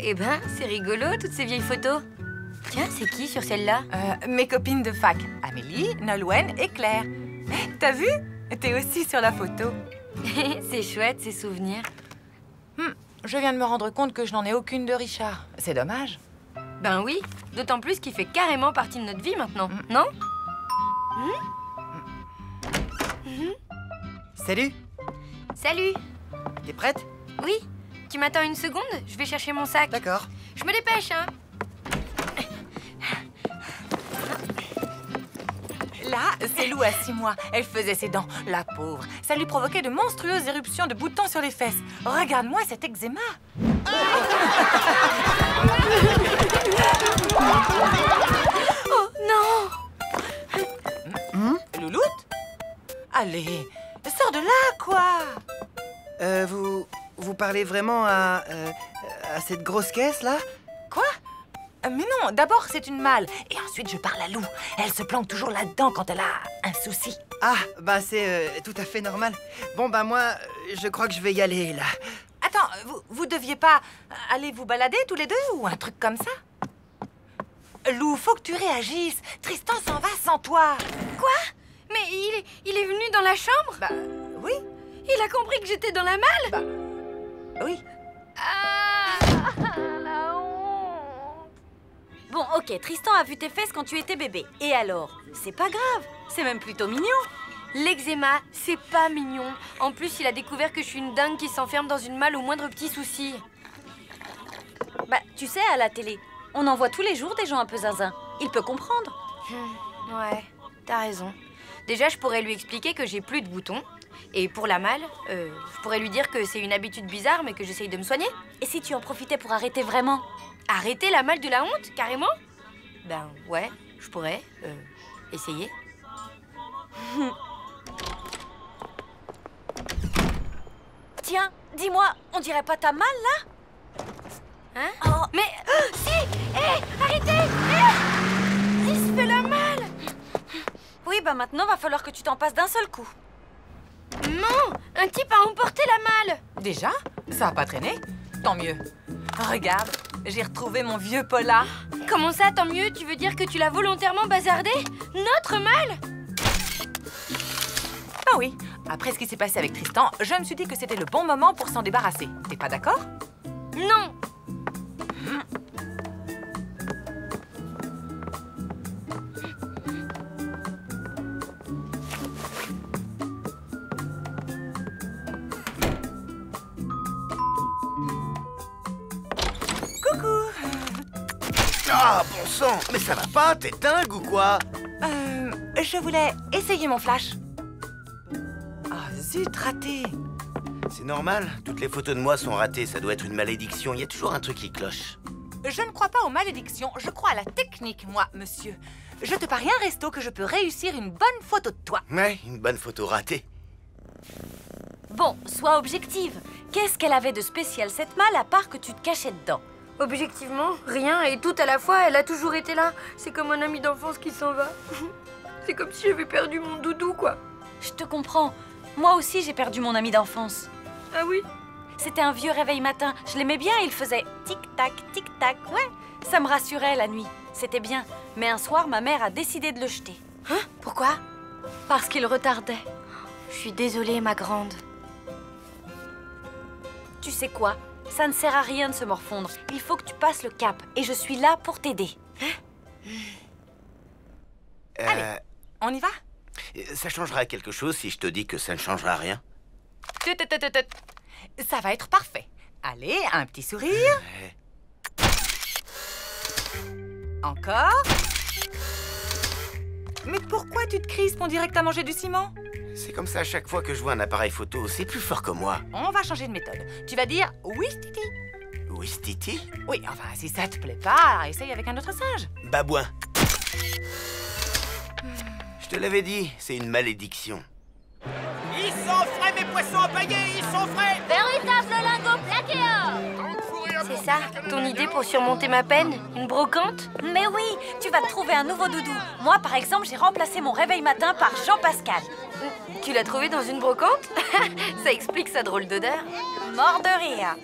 eh ben, c'est rigolo, toutes ces vieilles photos. Tiens, c'est qui sur celle-là? Mes copines de fac, Amélie, Nolwenn et Claire. T'as vu? T'es aussi sur la photo. C'est chouette, ces souvenirs. Je viens de me rendre compte que je n'en ai aucune de Richard. C'est dommage. Ben oui, d'autant plus qu'il fait carrément partie de notre vie maintenant, non? Salut. Salut. T'es prête? Oui, tu m'attends une seconde? Je vais chercher mon sac. D'accord. Je me dépêche, hein. Là, c'est Lou à 6 mois. Elle faisait ses dents, la pauvre. Ça lui provoquait de monstrueuses éruptions de boutons sur les fesses. Regarde-moi cet eczéma. Oh non! Louloute? Allez, sors de là, quoi. Vous parlez vraiment à cette grosse caisse, là? Quoi? Mais non, d'abord c'est une malle. Et ensuite je parle à Lou. Elle se planque toujours là-dedans quand elle a un souci. Ah, bah c'est tout à fait normal. Bon, bah moi, je crois que je vais y aller, là. Attends, vous deviez pas aller vous balader tous les deux ou un truc comme ça? Lou, faut que tu réagisses. Tristan s'en va sans toi. Quoi? Mais il est venu dans la chambre? Bah, oui. Il a compris que j'étais dans la malle? Bah, oui. Ah, la honte. Bon, ok, Tristan a vu tes fesses quand tu étais bébé. Et alors? C'est pas grave, c'est même plutôt mignon. L'eczéma, c'est pas mignon. En plus, il a découvert que je suis une dingue qui s'enferme dans une malle au moindre petit souci. Bah, tu sais, à la télé, on en voit tous les jours des gens un peu zinzin. Il peut comprendre. Ouais, t'as raison. Déjà, je pourrais lui expliquer que j'ai plus de boutons. Et pour la malle, je pourrais lui dire que c'est une habitude bizarre, mais que j'essaye de me soigner. Et si tu en profitais pour arrêter vraiment? Arrêter la malle de la honte, carrément? Ben ouais, je pourrais essayer. Tiens, dis-moi, on dirait pas ta malle, là? Hein? Oh. Mais si! Hé! Arrêtez! Il se fait la malle! Oui, bah maintenant, va falloir que tu t'en passes d'un seul coup. Non! Un type a emporté la malle! Déjà? Ça a pas traîné? Tant mieux. Regarde, j'ai retrouvé mon vieux Paula. Comment ça, tant mieux? Tu veux dire que tu l'as volontairement bazardé? Notre malle? Ah oui, après ce qui s'est passé avec Tristan, je me suis dit que c'était le bon moment pour s'en débarrasser. T'es pas d'accord? Non! Coucou. Ah, bon sang, mais ça va pas, t'es dingue ou quoi? Je voulais essayer mon flash. Ah, zut, raté. C'est normal, toutes les photos de moi sont ratées, ça doit être une malédiction, il y a toujours un truc qui cloche. Je ne crois pas aux malédictions, je crois à la technique, moi, monsieur. Je te parie un resto que je peux réussir une bonne photo de toi. Ouais, une bonne photo ratée. Bon, sois objective. Qu'est-ce qu'elle avait de spécial, cette malle, à part que tu te cachais dedans? Objectivement, rien et tout à la fois, elle a toujours été là. C'est comme un ami d'enfance qui s'en va. C'est comme si j'avais perdu mon doudou, quoi. Je te comprends. Moi aussi, j'ai perdu mon ami d'enfance. Ah oui? C'était un vieux réveil matin. Je l'aimais bien, il faisait tic-tac, tic-tac. Ouais, ça me rassurait la nuit. C'était bien. Mais un soir, ma mère a décidé de le jeter. Hein? Pourquoi? Parce qu'il retardait. Je suis désolée, ma grande. Tu sais quoi? Ça ne sert à rien de se morfondre. Il faut que tu passes le cap. Et je suis là pour t'aider. Allez, on y va? Ça changera quelque chose si je te dis que ça ne changera rien? Tut, tut, tut, tut. Ça va être parfait. Allez, un petit sourire. Encore. Mais pourquoi tu te crispes? On dirait que t'as mangé du ciment. C'est comme ça à chaque fois que je vois un appareil photo, c'est plus fort que moi. On va changer de méthode. Tu vas dire oui, Titi. Ouistiti? Oui, enfin, si ça te plaît pas, essaye avec un autre singe. Babouin. Je te l'avais dit, c'est une malédiction. Ils sont frais, mes poissons empaillés, ils sont frais! Véritable lingot plaqué or! C'est ça, ton idée pour surmonter ma peine? Une brocante? Mais oui, tu vas te trouver un nouveau doudou. Moi, par exemple, j'ai remplacé mon réveil matin par Jean-Pascal. Tu l'as trouvé dans une brocante? Ça explique sa drôle d'odeur. Mort de rire.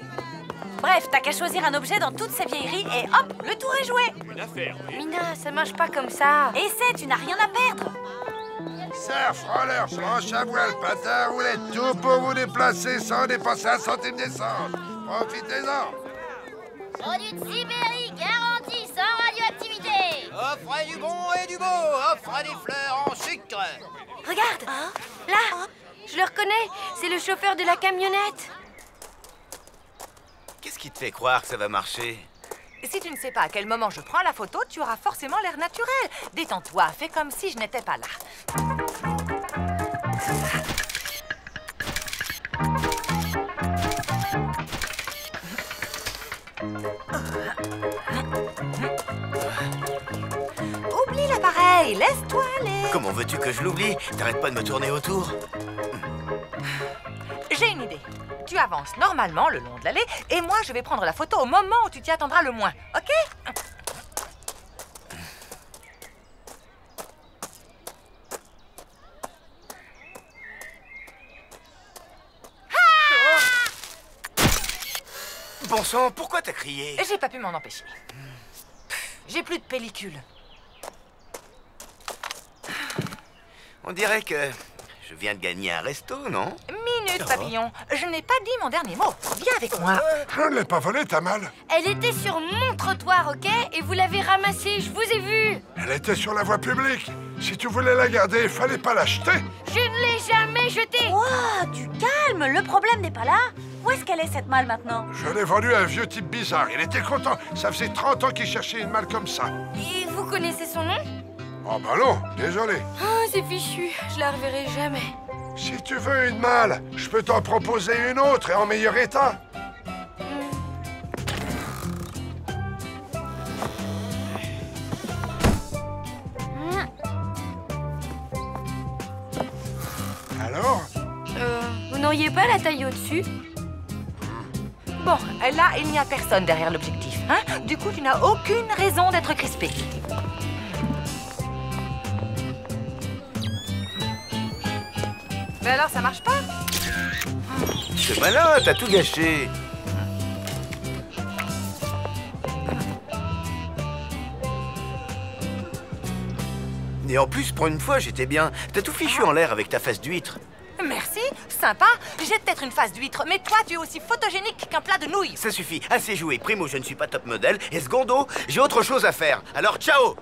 Bref, t'as qu'à choisir un objet dans toutes ces vieilleries et hop, le tour est joué. Une affaire, oui. Mina, ça marche pas comme ça. Essaie, tu n'as rien à perdre. Surf, roller, planche à voile, patin, roulette, tout pour vous déplacer sans dépenser un centime d'essence. Profitez-en. Produit de Sibérie garanti sans radioactivité. Offrez du bon et du beau. Offre des fleurs en sucre. Regarde, là, je le reconnais, c'est le chauffeur de la camionnette. Qu'est-ce qui te fait croire que ça va marcher? Si tu ne sais pas à quel moment je prends la photo, tu auras forcément l'air naturel. Détends-toi, fais comme si je n'étais pas là. Oublie l'appareil, laisse-toi aller. Comment veux-tu que je l'oublie? T'arrêtes pas de me tourner autour. J'ai une idée. Tu avances normalement le long de l'allée et moi je vais prendre la photo au moment où tu t'y attendras le moins, ok? Bon sang, pourquoi t'as crié? J'ai pas pu m'en empêcher. J'ai plus de pellicule. On dirait que je viens de gagner un resto, non? Minute, papillon. Je n'ai pas dit mon dernier mot. Viens avec moi. Je ne l'ai pas volée, ta malle. Elle était sur mon trottoir, ok? Et vous l'avez ramassée, je vous ai vu. Elle était sur la voie publique. Si tu voulais la garder, il fallait pas l'acheter. Je ne l'ai jamais jetée. Wow, du calme, le problème n'est pas là. Où est-ce qu'elle est cette malle maintenant? Je l'ai vendue à un vieux type bizarre. Il était content. Ça faisait 30 ans qu'il cherchait une malle comme ça. Et vous connaissez son nom? Oh bah non, désolé. Ah, c'est fichu, je la reverrai jamais. Si tu veux une malle, je peux t'en proposer une autre et en meilleur état. Alors? Vous n'auriez pas la taille au-dessus? Bon, là, il n'y a personne derrière l'objectif, hein? Du coup, tu n'as aucune raison d'être crispé. Mais alors, ça marche pas? C'est malin, t'as tout gâché. Et en plus, pour une fois, j'étais bien. T'as tout fichu en l'air avec ta face d'huître. Merci, sympa. J'ai peut-être une face d'huître, mais toi, tu es aussi photogénique qu'un plat de nouilles. Ça suffit, assez joué. Primo, je ne suis pas top modèle. Et secondo, j'ai autre chose à faire. Alors, ciao!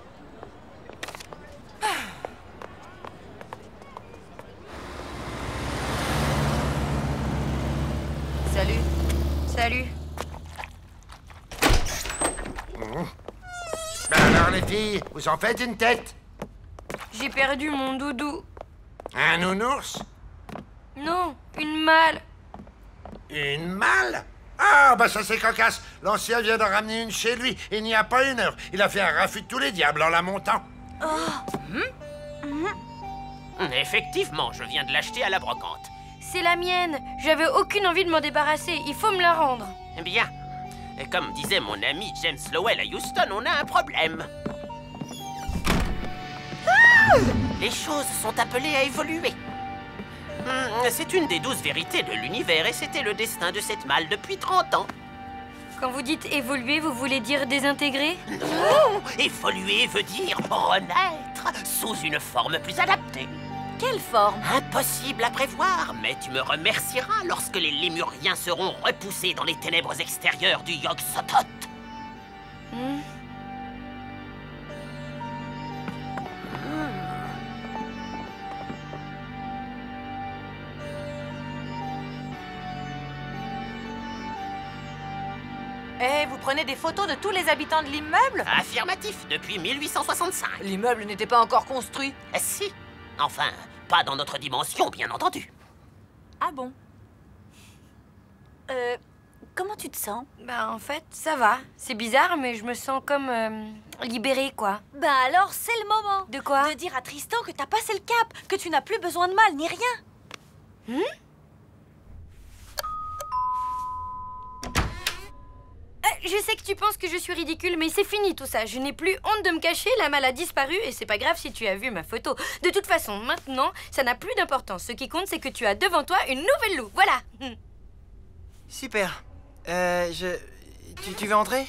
Salut. Salut. Ben alors les filles, vous en faites une tête? J'ai perdu mon doudou. Un nounours? Non, une malle. Une malle? Ah, bah ça c'est cocasse. L'ancien vient d'en ramener une chez lui. Il n'y a pas une heure. Il a fait un raffut de tous les diables en la montant. Effectivement, je viens de l'acheter à la brocante. C'est la mienne. J'avais aucune envie de m'en débarrasser. Il faut me la rendre. Bien. Et comme disait mon ami James Lowell à Houston, on a un problème. Les choses sont appelées à évoluer. C'est une des 12 vérités de l'univers et c'était le destin de cette malle depuis 30 ans. Quand vous dites évoluer, vous voulez dire désintégrer? Non, évoluer veut dire renaître sous une forme plus adaptée. Quelle forme? Impossible à prévoir, mais tu me remercieras lorsque les lémuriens seront repoussés dans les ténèbres extérieures du Yog-Sothoth. Eh, vous prenez des photos de tous les habitants de l'immeuble? Affirmatif, depuis 1865. L'immeuble n'était pas encore construit. Si, enfin, pas dans notre dimension, bien entendu. Ah bon? Comment tu te sens? Bah en fait, ça va. C'est bizarre, mais je me sens comme libérée, quoi. Ben alors, c'est le moment. De quoi? De dire à Tristan que t'as passé le cap, que tu n'as plus besoin de malle ni rien. Je sais que tu penses que je suis ridicule, mais c'est fini tout ça. Je n'ai plus honte de me cacher, la malle a disparu et c'est pas grave si tu as vu ma photo. De toute façon, maintenant, ça n'a plus d'importance. Ce qui compte, c'est que tu as devant toi une nouvelle Lou. Voilà. Super. Tu veux entrer?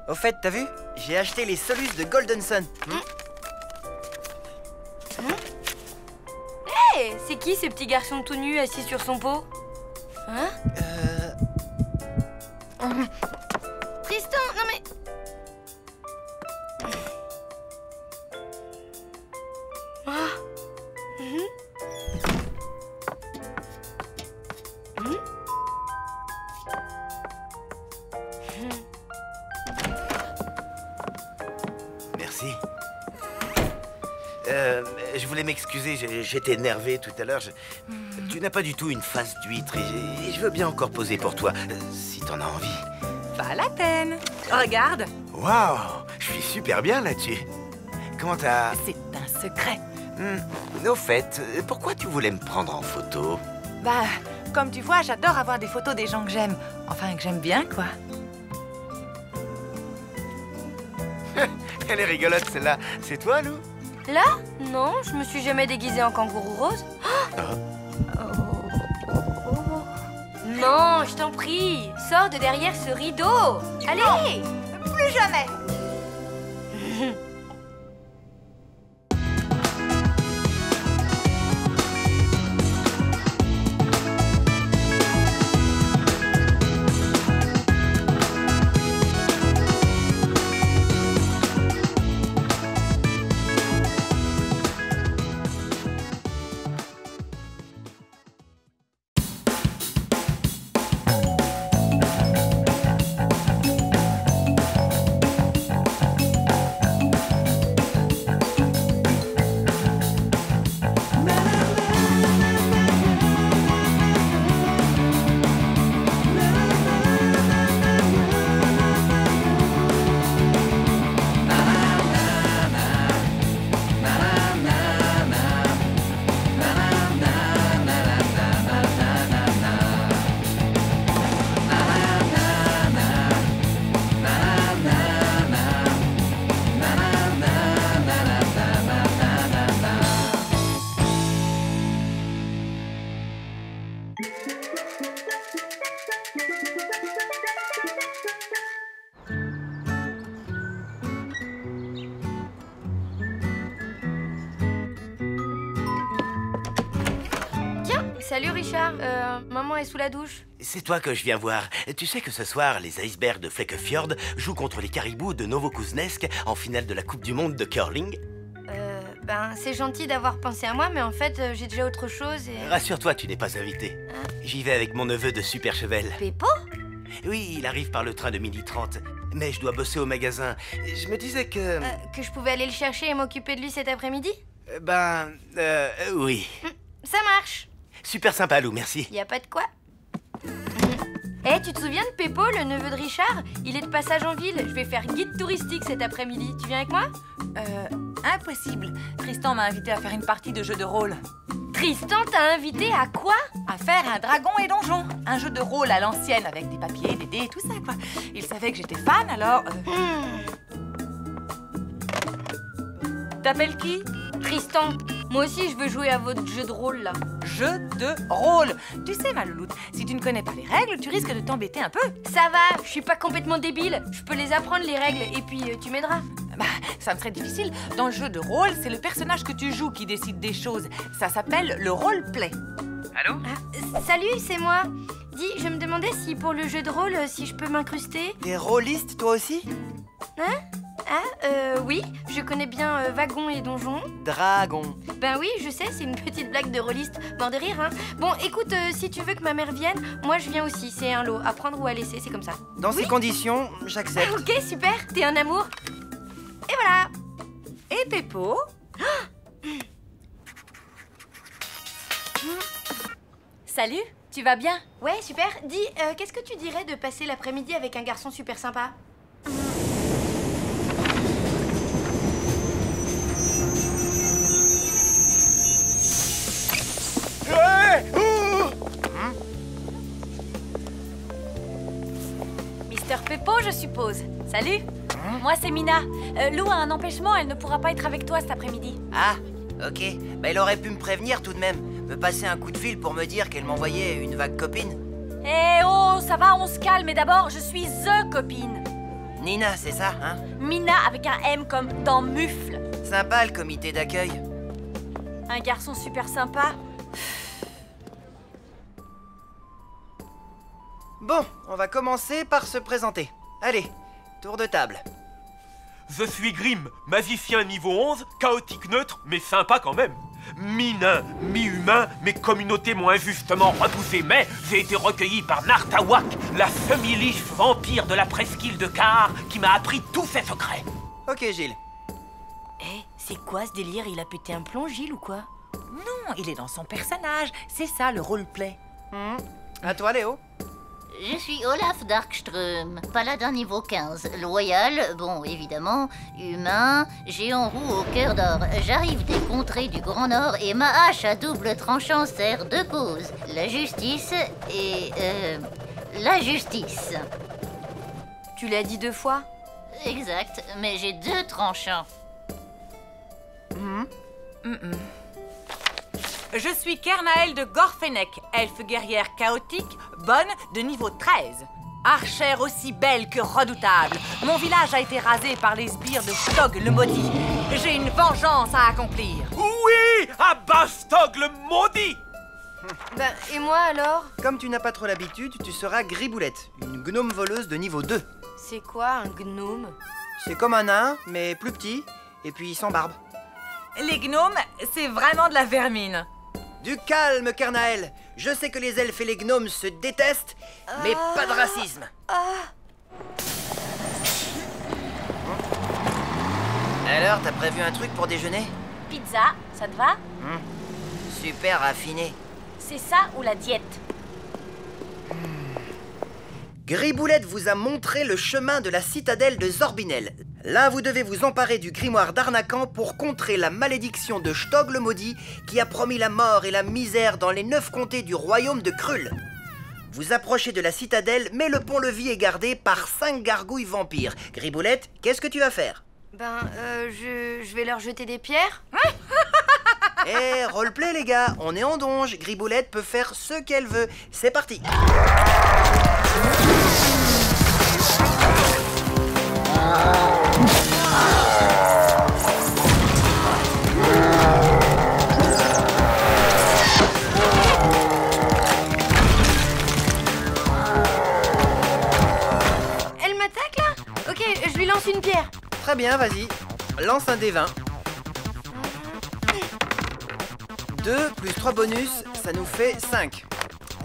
Au fait, t'as vu? J'ai acheté les Solus de Golden Sun. Hé, c'est qui ce petit garçon tout nu assis sur son pot? Hein? Tristan, non mais... Ah. Merci. Je voulais m'excuser, j'étais énervé tout à l'heure. Tu n'as pas du tout une face d'huître et je veux bien encore poser pour toi, si t'en as envie. Pas la peine. Regarde, Waouh, je suis super bien là-dessus. Comment t'as... c'est un secret. Au fait, pourquoi tu voulais me prendre en photo? Bah, comme tu vois, j'adore avoir des photos des gens que j'aime. Enfin, que j'aime bien, quoi. Elle est rigolote celle-là. C'est toi, Lou? Là? Non, je me suis jamais déguisée en kangourou rose. Non, je t'en prie, sors de derrière ce rideau. Allez! Plus jamais. Salut Richard, maman est sous la douche. C'est toi que je viens voir. Tu sais que ce soir, les icebergs de Flekkefjord jouent contre les caribous de Novokuznesk en finale de la Coupe du Monde de curling? Ben, c'est gentil d'avoir pensé à moi, mais en fait, j'ai déjà autre chose et... Rassure-toi, tu n'es pas invité. J'y vais avec mon neveu de Super Chevel. Peppo? Oui, il arrive par le train de 12h30. Mais je dois bosser au magasin. Je me disais que... Que je pouvais aller le chercher et m'occuper de lui cet après-midi? Oui. Ça marche. Super sympa, Lou, merci. Y a pas de quoi. Eh, tu te souviens de Peppo, le neveu de Richard? Il est de passage en ville. Je vais faire guide touristique cet après-midi. Tu viens avec moi? Impossible. Tristan m'a invité à faire une partie de jeu de rôle. Tristan t'a invité à quoi? À faire un dragon et donjon. Un jeu de rôle à l'ancienne avec des papiers, des dés et tout ça, quoi. Il savait que j'étais fan, alors... T'appelles qui? Tristan. Moi aussi, je veux jouer à votre jeu de rôle, là. Jeu de rôle. Tu sais, ma louloute, si tu ne connais pas les règles, tu risques de t'embêter un peu. Ça va, je suis pas complètement débile. Je peux les apprendre, les règles, et puis tu m'aideras. Bah, ça me serait difficile. Dans le jeu de rôle, c'est le personnage que tu joues qui décide des choses. Ça s'appelle le roleplay. Allô? Salut, c'est moi. Dis, je me demandais si pour le jeu de rôle, si je peux m'incruster. T'es rôliste, toi aussi? Hein? Oui, je connais bien Wagon et Donjon. Dragon. Ben oui, je sais, c'est une petite blague de rôliste. Mort de rire, hein. Bon, écoute, si tu veux que ma mère vienne, moi je viens aussi. C'est un lot, à prendre ou à laisser, c'est comme ça. Dans ces conditions, j'accepte. Ok, super, t'es un amour. Et voilà. Et Peppo? Salut, tu vas bien? Ouais, super. Dis, qu'est-ce que tu dirais de passer l'après-midi avec un garçon super sympa? Mister Peppo, je suppose. Salut. Moi, c'est Mina. Lou a un empêchement, elle ne pourra pas être avec toi cet après-midi. Ah, ok. Bah, il aurait pu me prévenir tout de même. Me passer un coup de fil pour me dire qu'elle m'envoyait une vague copine. Eh oh, ça va, on se calme. Et d'abord, je suis THE copine. Nina, c'est ça, hein? Mina avec un M comme dans mufle. Sympa le comité d'accueil. Un garçon super sympa. Bon, on va commencer par se présenter. Allez, tour de table. Je suis Grim, magicien niveau 11, chaotique neutre, mais sympa quand même. Mi-nain, mi-humain, mes communautés m'ont injustement repoussé, mais j'ai été recueilli par Nartawak, la semi-liche vampire de la presqu'île de Kahar, qui m'a appris tous ses secrets. Ok, Gilles. Eh, c'est quoi ce délire? Il a pété un plomb, Gilles, ou quoi? Non, il est dans son personnage. C'est ça, le roleplay. À toi, Léo. Je suis Olaf Darkström, paladin niveau 15, loyal, bon évidemment, humain, géant roux au cœur d'or. J'arrive des contrées du Grand Nord et ma hache à double tranchant sert deux causes, la justice et... la justice. Tu l'as dit 2 fois? Exact, mais j'ai 2 tranchants. Je suis Kernael de Gorfennek, elfe guerrière chaotique, bonne de niveau 13. Archère aussi belle que redoutable. Mon village a été rasé par les sbires de Stog le maudit. J'ai une vengeance à accomplir. Oui, à Bastog le maudit. Ben, et moi alors? Comme tu n'as pas trop l'habitude, tu seras Griboulette, une gnome voleuse de niveau 2. C'est quoi un gnome? C'est comme un nain, mais plus petit, et puis sans barbe. Les gnomes, c'est vraiment de la vermine. Du calme, Kernael. Je sais que les elfes et les gnomes se détestent, mais pas de racisme. Alors, t'as prévu un truc pour déjeuner? Pizza, ça te va? Super raffiné. C'est ça ou la diète? Griboulette vous a montré le chemin de la citadelle de Zorbinel. Là, vous devez vous emparer du grimoire d'Arnacan pour contrer la malédiction de Stog le maudit qui a promis la mort et la misère dans les 9 comtés du royaume de Krull. Vous approchez de la citadelle, mais le pont-levis est gardé par 5 gargouilles vampires. Griboulette, qu'est-ce que tu vas faire? Ben, je vais leur jeter des pierres. Eh, roleplay les gars, on est en donge. Griboulette peut faire ce qu'elle veut. C'est parti. Elle m'attaque là? Ok, je lui lance une pierre. Très bien, vas-y. Lance un dé 20. 2 plus 3 bonus, ça nous fait 5.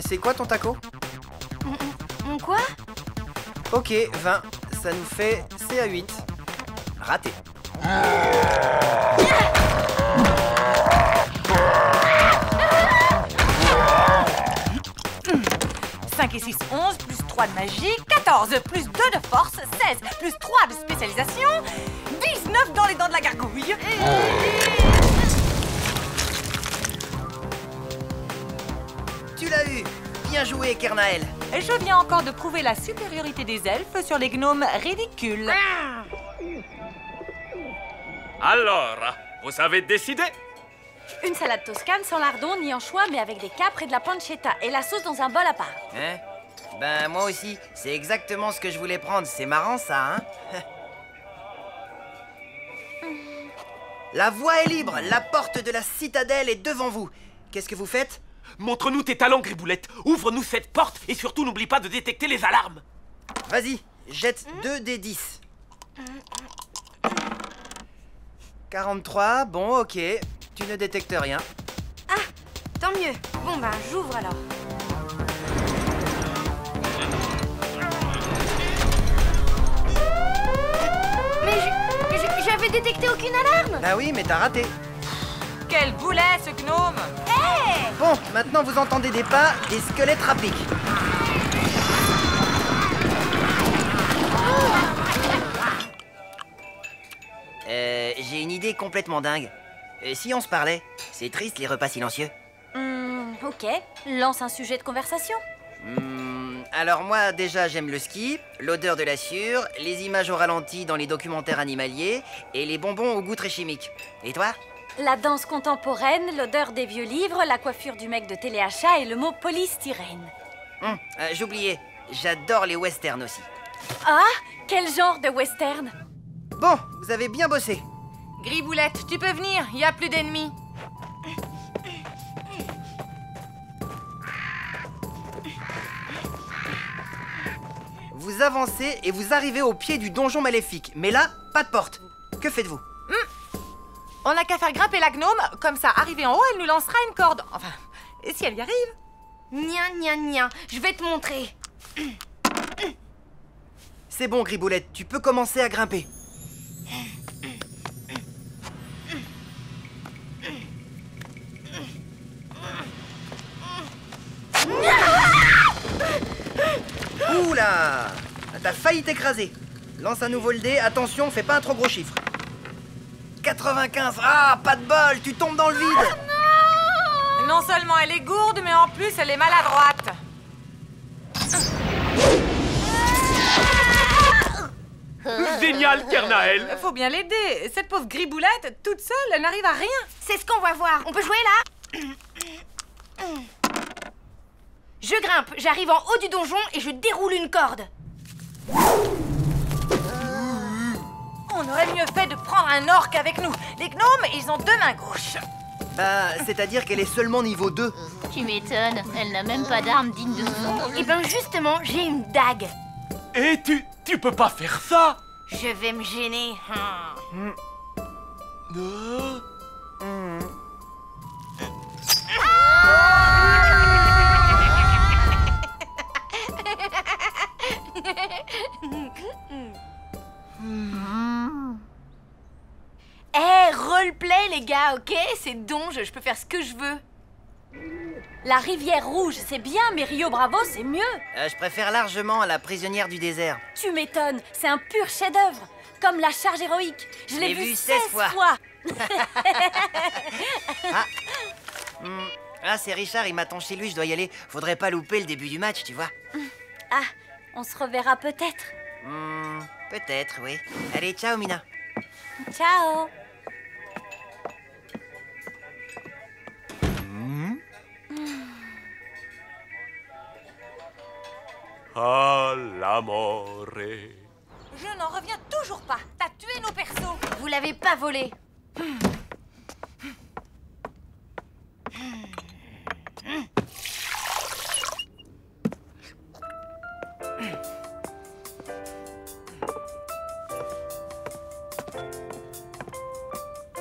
C'est quoi ton taco? Mon quoi? Ok, 20. Ça nous fait CA8. Raté. 5 et 6, 11, plus 3 de magie, 14, plus 2 de force, 16, plus 3 de spécialisation, 19 dans les dents de la gargouille. Tu l'as eu. Bien joué, Kernael. Je viens encore de prouver la supériorité des elfes sur les gnomes ridicules. Alors, vous avez décidé? Une salade toscane sans lardon ni anchois, mais avec des capres et de la pancetta. Et la sauce dans un bol à part. Hein? Ben, moi aussi. C'est exactement ce que je voulais prendre. C'est marrant, ça, hein? La voie est libre. La porte de la citadelle est devant vous. Qu'est-ce que vous faites? Montre-nous tes talents, Griboulette. Ouvre-nous cette porte et surtout n'oublie pas de détecter les alarmes. Vas-y, jette 2 des 10. 43, bon, ok. Tu ne détectes rien. Ah, tant mieux. Bon ben, j'ouvre alors. Mais j'avais détecté aucune alarme. Bah oui, mais t'as raté. Quel boulet, ce gnome! Bon, maintenant vous entendez des pas, des squelettes rappliques. J'ai une idée complètement dingue. Si on se parlait? C'est triste les repas silencieux. Ok, lance un sujet de conversation. Alors moi, déjà, j'aime le ski, l'odeur de la sueur, les images au ralenti dans les documentaires animaliers et les bonbons au goût très chimique. Et toi? La danse contemporaine, l'odeur des vieux livres, la coiffure du mec de téléachat et le mot polystyrène. J'oubliais, j'adore les westerns aussi. Ah, quel genre de western? Bon, vous avez bien bossé. Griboulette, tu peux venir, il n'y a plus d'ennemis. Vous avancez et vous arrivez au pied du donjon maléfique. Mais là, pas de porte. Que faites-vous? On n'a qu'à faire grimper la gnome, comme ça, arrivée en haut, elle nous lancera une corde. Enfin, et si elle y arrive? Nia, je vais te montrer. C'est bon, Griboulette, tu peux commencer à grimper. Oula! T'as failli t'écraser. Lance à nouveau le dé, attention, fais pas un trop gros chiffre. 95, ah, pas de bol, tu tombes dans le vide. Non seulement elle est gourde, mais en plus elle est maladroite. Génial, Kernael. Faut bien l'aider. Cette pauvre Griboulette, toute seule, elle n'arrive à rien. C'est ce qu'on va voir. On peut jouer là? Je grimpe, j'arrive en haut du donjon et je déroule une corde. On aurait mieux fait de prendre un orc avec nous. Les gnomes, ils ont 2 mains gauches. Bah, c'est-à-dire qu'elle est seulement niveau 2. Tu m'étonnes, elle n'a même pas d'arme digne de son nom. Eh ben justement, j'ai une dague. Et tu peux pas faire ça. Je vais me gêner. Roleplay les gars, ok? C'est donge, je peux faire ce que je veux. La rivière rouge, c'est bien, mais Rio Bravo, c'est mieux. Je préfère largement à la prisonnière du désert. Tu m'étonnes, c'est un pur chef-d'œuvre. Comme la charge héroïque. Je l'ai vu 16 fois. Ah, c'est Richard, il m'attend chez lui, je dois y aller. Faudrait pas louper le début du match, tu vois. Ah, on se reverra peut-être. Peut-être, oui. Allez, ciao, Mina. Ciao. Ah, l'amore. Je n'en reviens toujours pas. T'as tué nos persos. Vous l'avez pas volé.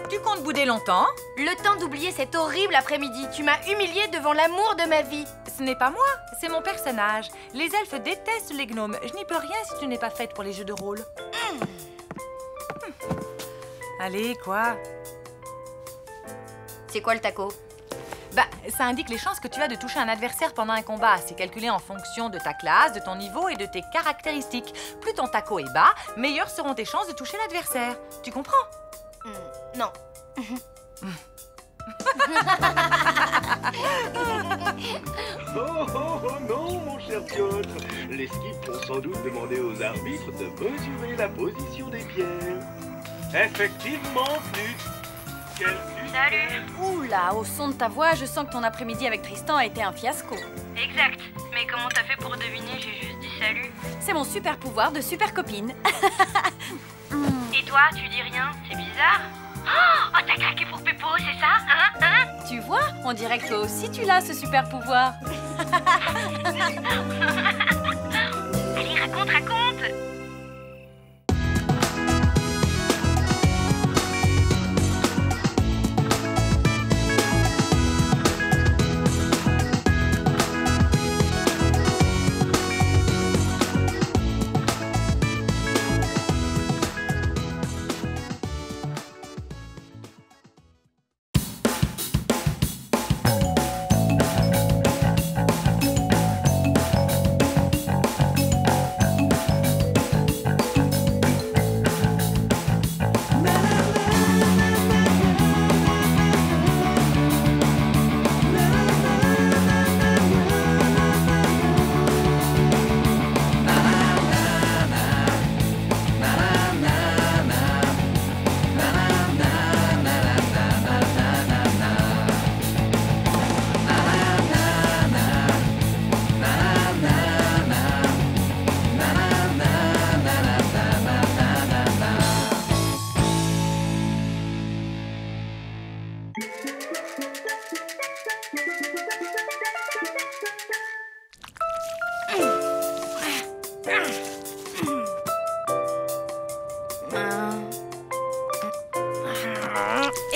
Tu comptes bouder longtemps? Le temps d'oublier cet horrible après-midi. Tu m'as humiliée devant l'amour de ma vie. Ce n'est pas moi, c'est mon personnage. Les elfes détestent les gnomes. Je n'y peux rien si tu n'es pas faite pour les jeux de rôle. Allez, quoi? C'est quoi le taco? Bah, ça indique les chances que tu as de toucher un adversaire pendant un combat. C'est calculé en fonction de ta classe, de ton niveau et de tes caractéristiques. Plus ton taco est bas, meilleures seront tes chances de toucher l'adversaire. Tu comprends? Non. Oh non, mon cher Piotr. Les skips vont sans doute demander aux arbitres de mesurer la position des pierres. Effectivement, Knut. Quel Knut? Salut. Oula, au son de ta voix, je sens que ton après-midi avec Tristan a été un fiasco. Exact. Mais comment t'as fait pour deviner? J'ai juste dit salut. C'est mon super pouvoir de super copine. Et toi, tu dis rien? C'est bizarre. Oh, t'as craqué pour Peppo, c'est ça? Hein? Tu vois, on dirait que toi aussi tu l'as, ce super pouvoir. Allez, raconte.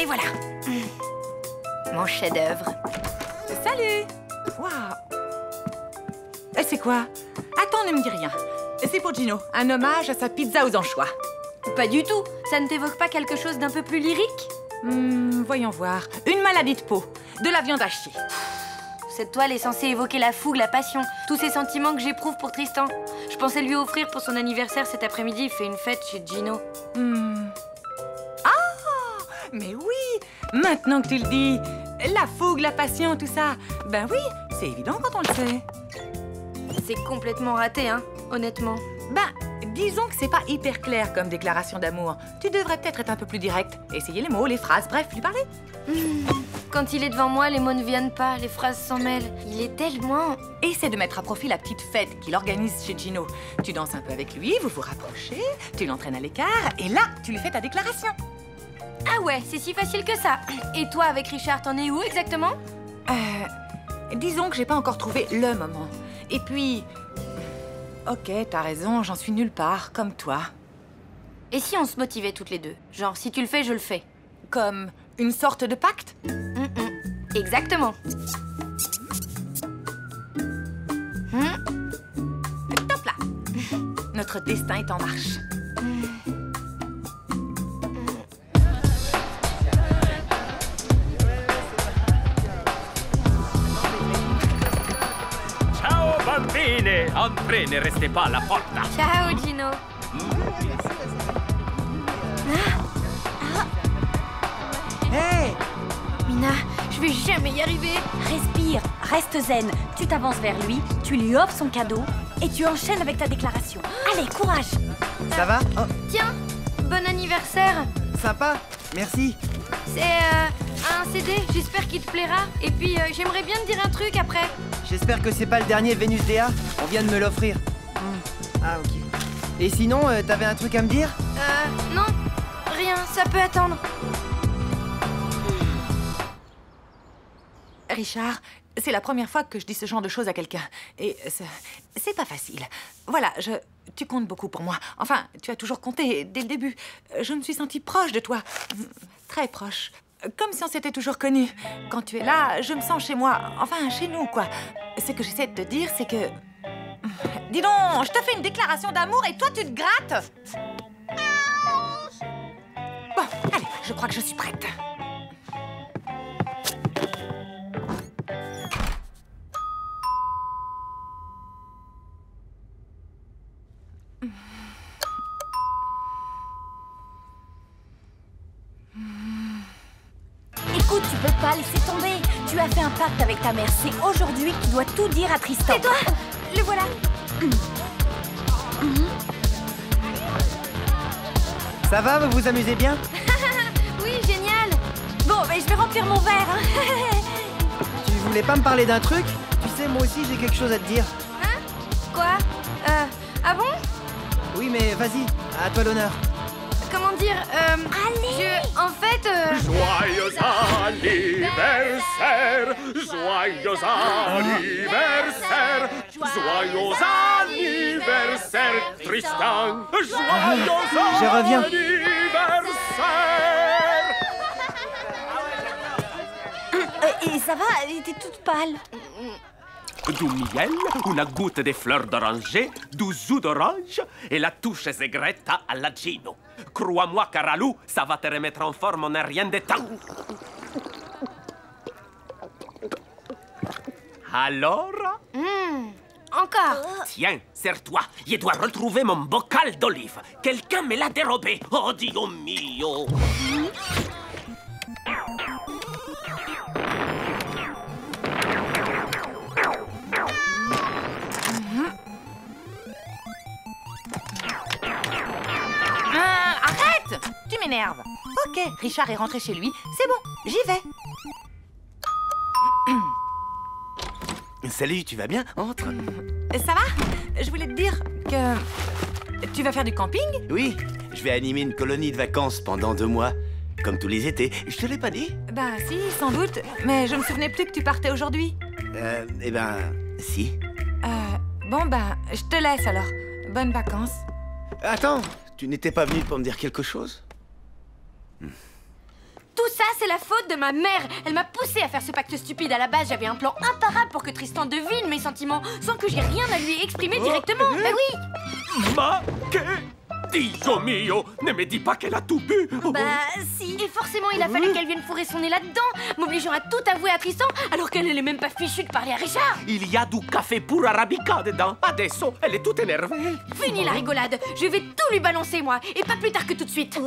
Et voilà. Mon chef-d'œuvre. Salut. Waouh. C'est quoi? Attends, ne me dis rien. C'est pour Gino, un hommage à sa pizza aux anchois. Pas du tout. Ça ne t'évoque pas quelque chose d'un peu plus lyrique? Voyons voir. Une maladie de peau, de la viande hachée. Cette toile est censée évoquer la fougue, la passion, tous ces sentiments que j'éprouve pour Tristan. Je pensais lui offrir pour son anniversaire cet après-midi. Il fait une fête chez Gino. Ah, mais oui. Maintenant que tu le dis, la fougue, la passion, tout ça. Ben oui, c'est évident quand on le sait. C'est complètement raté, hein, honnêtement. Ben, disons que c'est pas hyper clair comme déclaration d'amour. Tu devrais peut-être être un peu plus direct. Essayer les mots, les phrases, bref, lui parler. Quand il est devant moi, les mots ne viennent pas, les phrases s'en mêlent. Il est tellement... Essaie de mettre à profit la petite fête qu'il organise chez Gino. Tu danses un peu avec lui, vous vous rapprochez, tu l'entraînes à l'écart, et là, tu lui fais ta déclaration. Ah ouais, c'est si facile que ça. Et toi, avec Richard, t'en es où exactement? Disons que j'ai pas encore trouvé le moment. Et puis... Ok, t'as raison, j'en suis nulle part, comme toi. Et si on se motivait toutes les deux? Genre, si tu le fais, je le fais. Comme une sorte de pacte? Exactement. Top là. Notre destin est en marche. Ciao bambine! Entrez, ne restez pas à la porta. Ciao, Gino. Hey! Mina, je vais jamais y arriver. Respire, reste zen. Tu t'avances vers lui, tu lui offres son cadeau et tu enchaînes avec ta déclaration. Allez, courage. Ça va? Oh, Tiens, bon anniversaire. sympa, merci. C'est un CD, j'espère qu'il te plaira. Et puis, j'aimerais bien te dire un truc après. J'espère que c'est pas le dernier Vénus Dea. On vient de me l'offrir. Ah, ok. Et sinon, t'avais un truc à me dire? Non, rien, ça peut attendre. Richard, c'est la première fois que je dis ce genre de choses à quelqu'un. Et c'est pas facile. Voilà, tu comptes beaucoup pour moi. Enfin, tu as toujours compté dès le début. Je me suis sentie proche de toi. Très proche. Comme si on s'était toujours connus. Quand tu es là, je me sens chez moi. Enfin, chez nous, quoi. Ce que j'essaie de te dire, c'est que... Dis donc, je te fais une déclaration d'amour et toi, tu te grattes. Bon, allez, je crois que je suis prête. Écoute, tu peux pas laisser tomber. Tu as fait un pacte avec ta mère. C'est aujourd'hui que tu dois tout dire à Tristan. Et toi, le voilà. Ça va, vous vous amusez bien? Oui, génial. Bon, mais je vais remplir mon verre. Hein. Tu voulais pas me parler d'un truc? Tu sais, moi aussi, j'ai quelque chose à te dire. Hein? Quoi? Ah bon? Oui, mais vas-y, à toi l'honneur. Comment dire, Allez! En fait, Joyeux anniversaire! Joyeux anniversaire! Joyeux anniversaire, Tristan! Joyeux Je reviens. anniversaire! Et ça va? T'es toute pâle. Du miel, una goutte de fleurs d'oranger, du jus d'orange et la touche segreta alla Gino. Crois-moi, Caralou, ça va te remettre en forme en un rien de temps. Alors? encore. Tiens, serre-toi. Je dois retrouver mon bocal d'olive. Quelqu'un me l'a dérobé. Oh, Dio mio. Arrête! Tu m'énerves. Ok, Richard est rentré chez lui. C'est bon, j'y vais. Salut, tu vas bien? Entre. Ça va? Je voulais te dire que... Tu vas faire du camping? Oui, je vais animer une colonie de vacances pendant 2 mois. Comme tous les étés. Je te l'ai pas dit? Bah si, sans doute. Mais je me souvenais plus que tu partais aujourd'hui. Eh ben, si. Bon, bah, je te laisse alors. Bonnes vacances. Attends, tu n'étais pas venu pour me dire quelque chose? Tout ça, c'est la faute de ma mère. Elle m'a poussée à faire ce pacte stupide. À la base, j'avais un plan imparable pour que Tristan devine mes sentiments sans que j'ai rien à lui exprimer directement. Mais oui. Ma que Dio mio, ne me dis pas qu'elle a tout bu. Bah si. Et forcément, il a fallu qu'elle vienne fourrer son nez là-dedans, m'obligeant à tout avouer à Tristan, alors qu'elle n'est même pas fichue de parler à Richard. Il y a du café pour arabica dedans. Adesso, elle est toute énervée. Fini la rigolade. Je vais tout lui balancer, moi. Et pas plus tard que tout de suite.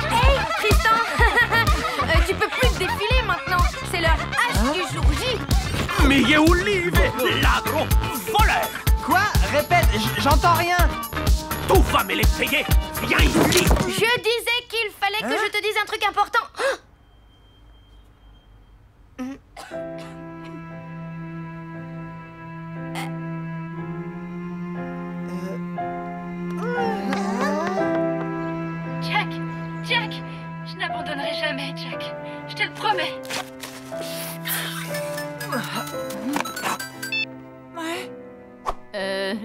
Hey, Tristan. Tu peux plus te défiler maintenant. C'est l'heure H du jour J. Mille olive, ladro, voleur. Quoi? Répète, j'entends rien. Tu vas me les payer. Viens ici. Je disais qu'il fallait que je te dise un truc important. Jack, je n'abandonnerai jamais, Jack. Je te le promets. Ouais.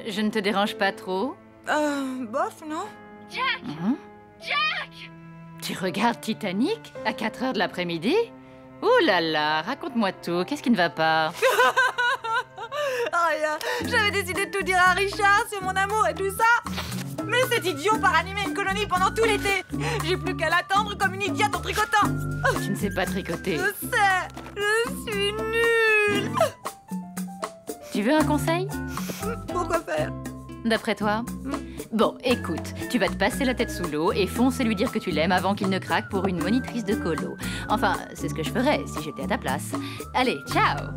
Je ne te dérange pas trop? Bof, non? Jack! Jack! Tu regardes Titanic à 4 h de l'après-midi? Ouh là là, raconte-moi tout. Qu'est-ce qui ne va pas? Rien. J'avais décidé de tout dire à Richard sur mon amour et tout ça. Mais cet idiot part animer une colonie pendant tout l'été. J'ai plus qu'à l'attendre comme une idiote en tricotant. Tu ne sais pas tricoter. Je sais, je suis nulle. Tu veux un conseil? Pourquoi faire? D'après toi? Bon, écoute, tu vas te passer la tête sous l'eau et fonce lui dire que tu l'aimes avant qu'il ne craque pour une monitrice de colo. Enfin, c'est ce que je ferais si j'étais à ta place. Allez, ciao!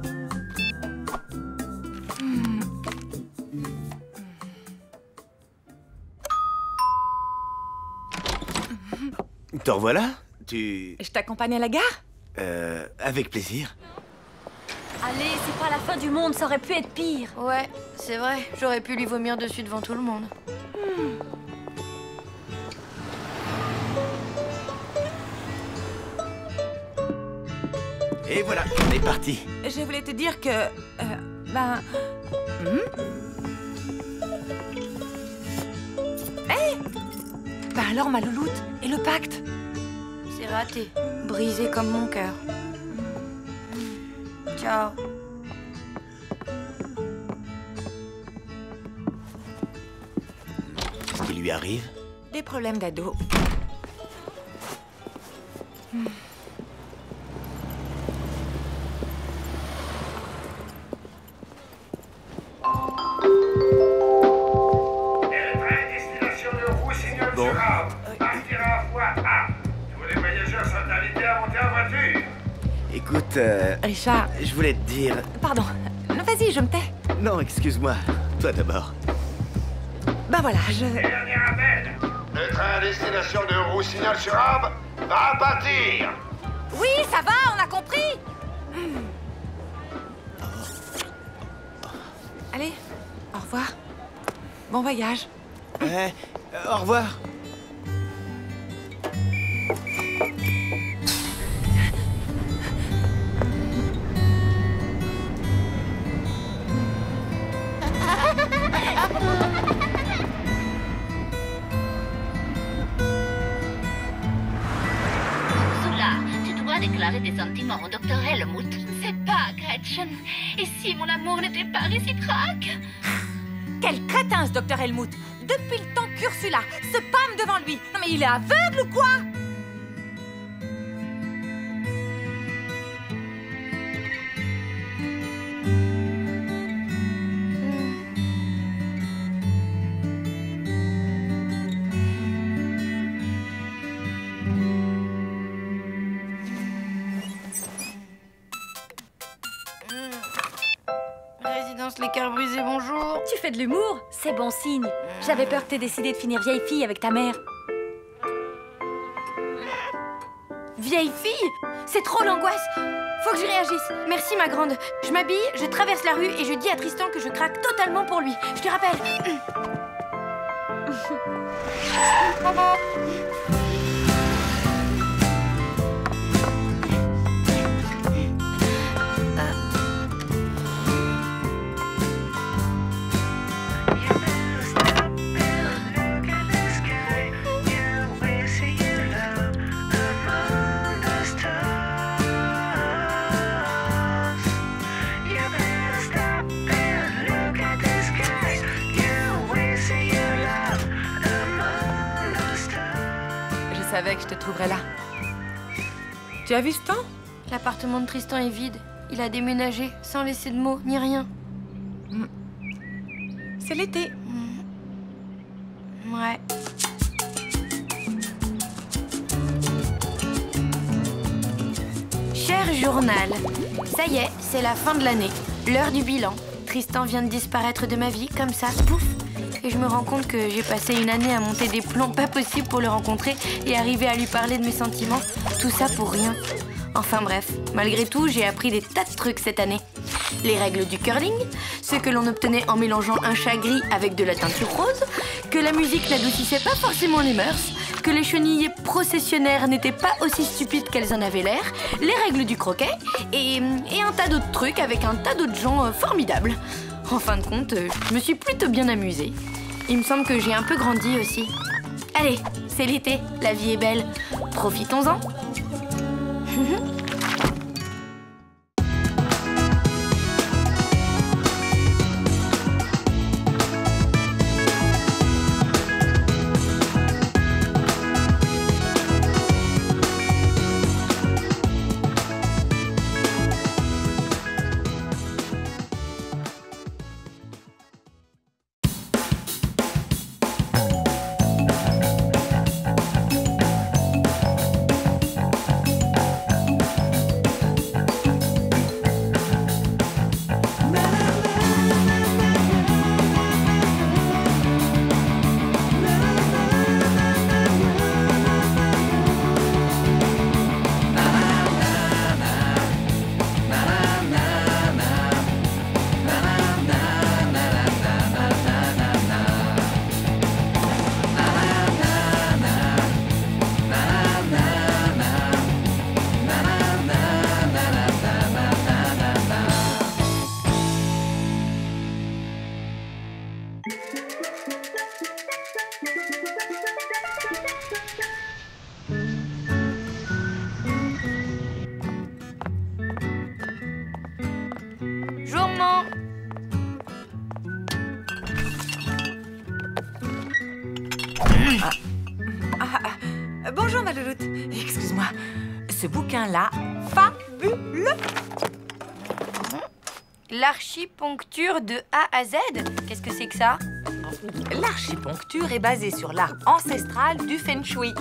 Te revoilà? Tu... Je t'accompagne à la gare? Avec plaisir. Allez, c'est pas la fin du monde, ça aurait pu être pire. Ouais, c'est vrai. J'aurais pu lui vomir dessus devant tout le monde. Et voilà, on est parti. Je voulais te dire que... Hey! Bah alors, ma louloute, et le pacte? C'est raté. Brisé comme mon cœur. Ciao. Qu'est-ce qui lui arrive? Des problèmes d'ado. Destination de Roussignol-sur-Arve. Partira à fois A. Tous les voyageurs sont invités à monter en voiture. Écoute, Richard... je voulais te dire... Pardon. Vas-y, je me tais. Non, excuse-moi. Toi d'abord. Ben voilà, Dernier appel. Le train à destination de Roussignol-sur-Arve va partir. Oui, ça va, on a compris. Allez, au revoir. Bon voyage. Au revoir. Ursula, tu dois déclarer tes sentiments au docteur Helmut. Je ne sais pas, Gretchen. Et si mon amour n'était pas réciproque? Quel crétin, ce docteur Helmut. Depuis le temps qu'Ursula se pâme devant lui. Non mais il est aveugle ou quoi? Résidence Les Cœurs Brisés, bonjour. Tu fais de l'humour? C'est bon signe. J'avais peur que t'aies décidé de finir vieille fille avec ta mère. Vieille fille? C'est trop l'angoisse. Faut que j'y réagisse. Merci, ma grande. Je m'habille, je traverse la rue et je dis à Tristan que je craque totalement pour lui. Je te rappelle. savais que je te trouverais là. Tu as vu Stan? L'appartement de Tristan est vide. Il a déménagé, sans laisser de mots, ni rien. C'est l'été. Ouais. Cher journal, ça y est, c'est la fin de l'année. L'heure du bilan. Tristan vient de disparaître de ma vie, comme ça, pouf. Et je me rends compte que j'ai passé une année à monter des plans pas possibles pour le rencontrer et arriver à lui parler de mes sentiments. Tout ça pour rien. Enfin bref, malgré tout, j'ai appris des tas de trucs cette année. Les règles du curling, ce que l'on obtenait en mélangeant un chat gris avec de la teinture rose, que la musique n'adoucissait pas forcément les mœurs, que les chenilles processionnaires n'étaient pas aussi stupides qu'elles en avaient l'air, les règles du croquet et un tas d'autres trucs avec un tas d'autres gens formidables. En fin de compte, je me suis plutôt bien amusée. Il me semble que j'ai un peu grandi aussi. Allez, c'est l'été, la vie est belle. Profitons-en. Bonjour ma louloute. Excuse-moi. Ce bouquin-là, fabuleux. L'archiponcture de A à Z? Qu'est-ce que c'est que ça? L'archiponcture est basée sur l'art ancestral du Feng Shui.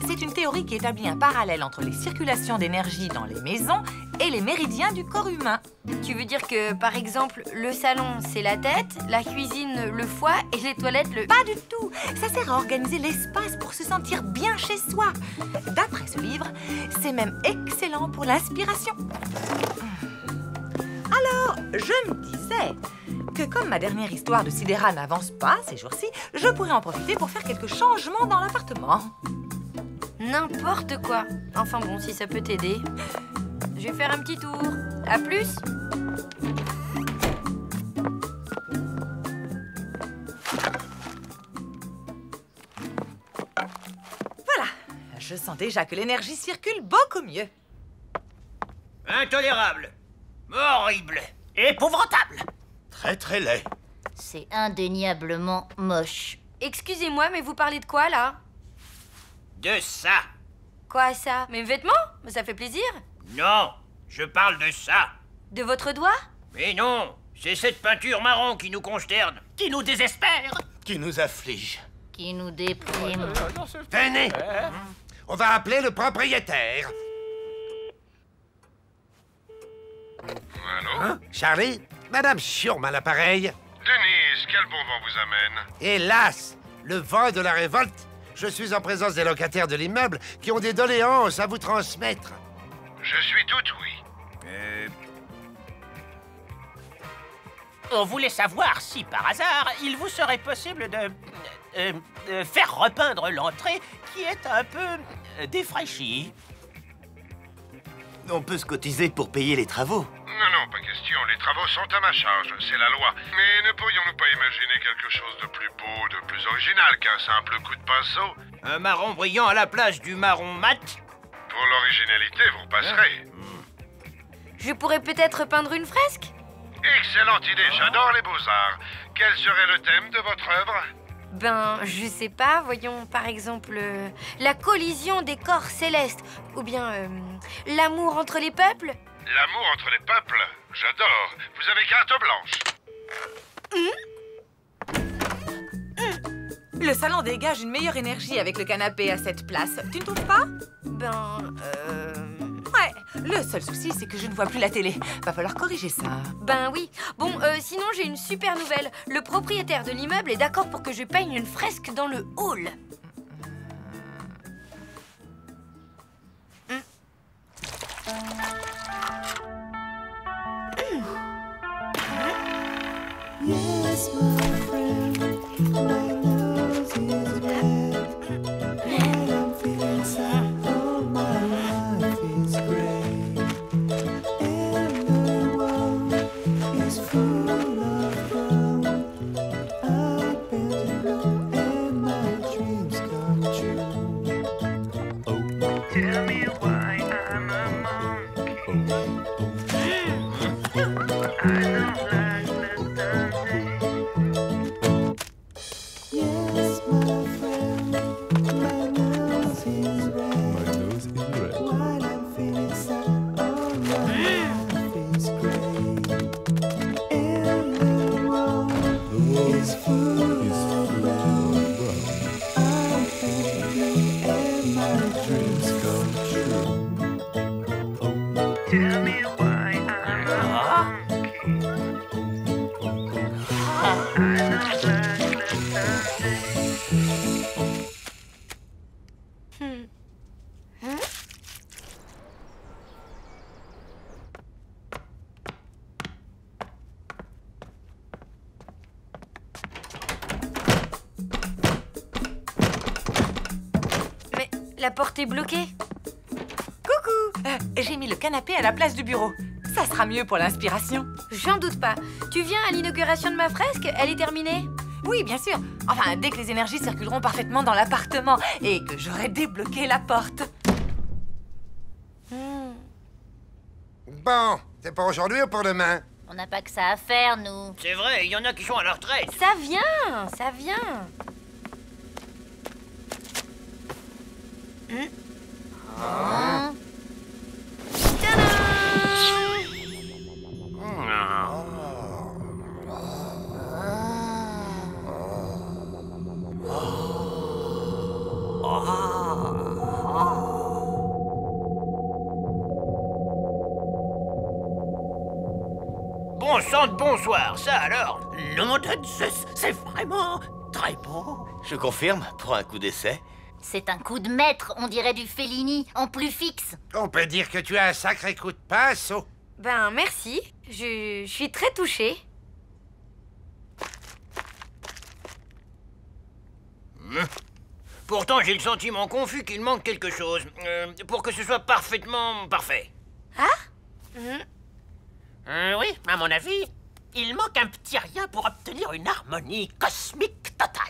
C'est une théorie qui établit un parallèle entre les circulations d'énergie dans les maisons et les méridiens du corps humain. Tu veux dire que, par exemple, le salon, c'est la tête, la cuisine, le foie et les toilettes, le... Pas du tout. Ça sert à organiser l'espace pour se sentir bien chez soi. D'après ce livre, c'est même excellent pour l'inspiration. Alors, je me disais que comme ma dernière histoire de sidérat n'avance pas ces jours-ci, je pourrais en profiter pour faire quelques changements dans l'appartement. N'importe quoi. Enfin bon, si ça peut t'aider. Je vais faire un petit tour. À plus. Voilà. Je sens déjà que l'énergie circule beaucoup mieux. Intolérable. Horrible. Épouvantable. Très très laid. C'est indéniablement moche. Excusez-moi, mais vous parlez de quoi, là? De ça. Quoi, ça? Mes vêtements? Ça fait plaisir. Non, je parle de ça. De votre doigt? Mais non, c'est cette peinture marron qui nous consterne, qui nous désespère, qui nous afflige, qui nous déprime. Venez, on va appeler le propriétaire. Allô? Hein? Charlie? Madame Schurm à l'appareil. Denise, quel bon vent vous amène? Hélas, le vent de la révolte. Je suis en présence des locataires de l'immeuble qui ont des doléances à vous transmettre. Je suis tout oui. On voulait savoir si, par hasard, il vous serait possible de faire repeindre l'entrée qui est un peu défraîchie. On peut se cotiser pour payer les travaux. Non, pas question. Les travaux sont à ma charge, c'est la loi. Mais ne pourrions-nous pas imaginer quelque chose de plus beau, de plus original qu'un simple coup de pinceau? Un marron brillant à la place du marron mat? Pour l'originalité, vous repasserez. Je pourrais peut-être peindre une fresque? Excellente idée, j'adore les beaux-arts. Quel serait le thème de votre œuvre? Ben, je sais pas, voyons par exemple la collision des corps célestes, ou bien l'amour entre les peuples. L'amour entre les peuples, j'adore. Vous avez carte blanche. Le salon dégage une meilleure énergie avec le canapé à cette place. Tu ne trouves pas? Ben, Ouais, le seul souci, c'est que je ne vois plus la télé. Va falloir corriger ça. Ben oui. Bon, sinon j'ai une super nouvelle. Le propriétaire de l'immeuble est d'accord pour que je peigne une fresque dans le hall. Yes, my friend, my nose is red. When I'm feeling sad, oh, my life is great. And the world is full of fun. I bend and blow, and my dreams come true. Oh, tell me why I'm a monkey. I don't like yes, my friend, my nose is red. While I'm feeling sad, oh, my life is great. And the world is full of love. I'm happy and my dreams come true. Oh, tell me why I'm a monkey. I don't like Mais la porte est bloquée. Coucou, j'ai mis le canapé à la place du bureau. Ça sera mieux pour l'inspiration. J'en doute pas. Tu viens à l'inauguration de ma fresque? Elle est terminée? Oui, bien sûr. Enfin, dès que les énergies circuleront parfaitement dans l'appartement et que j'aurai débloqué la porte. Bon, c'est pour aujourd'hui ou pour demain? On n'a pas que ça à faire, nous. C'est vrai, il y en a qui sont à la retraite. Ça vient, ça vient. Hein? Bon sang de bonsoir, ça alors. Nom de Zeus, c'est vraiment très beau. Je confirme, pour un coup d'essai. C'est un coup de maître, on dirait du Fellini, en plus fixe. On peut dire que tu as un sacré coup de pinceau. Ben merci, je suis très touchée. Pourtant, j'ai le sentiment confus qu'il manque quelque chose. Pour que ce soit parfaitement parfait. Oui, à mon avis, il manque un petit rien pour obtenir une harmonie cosmique totale.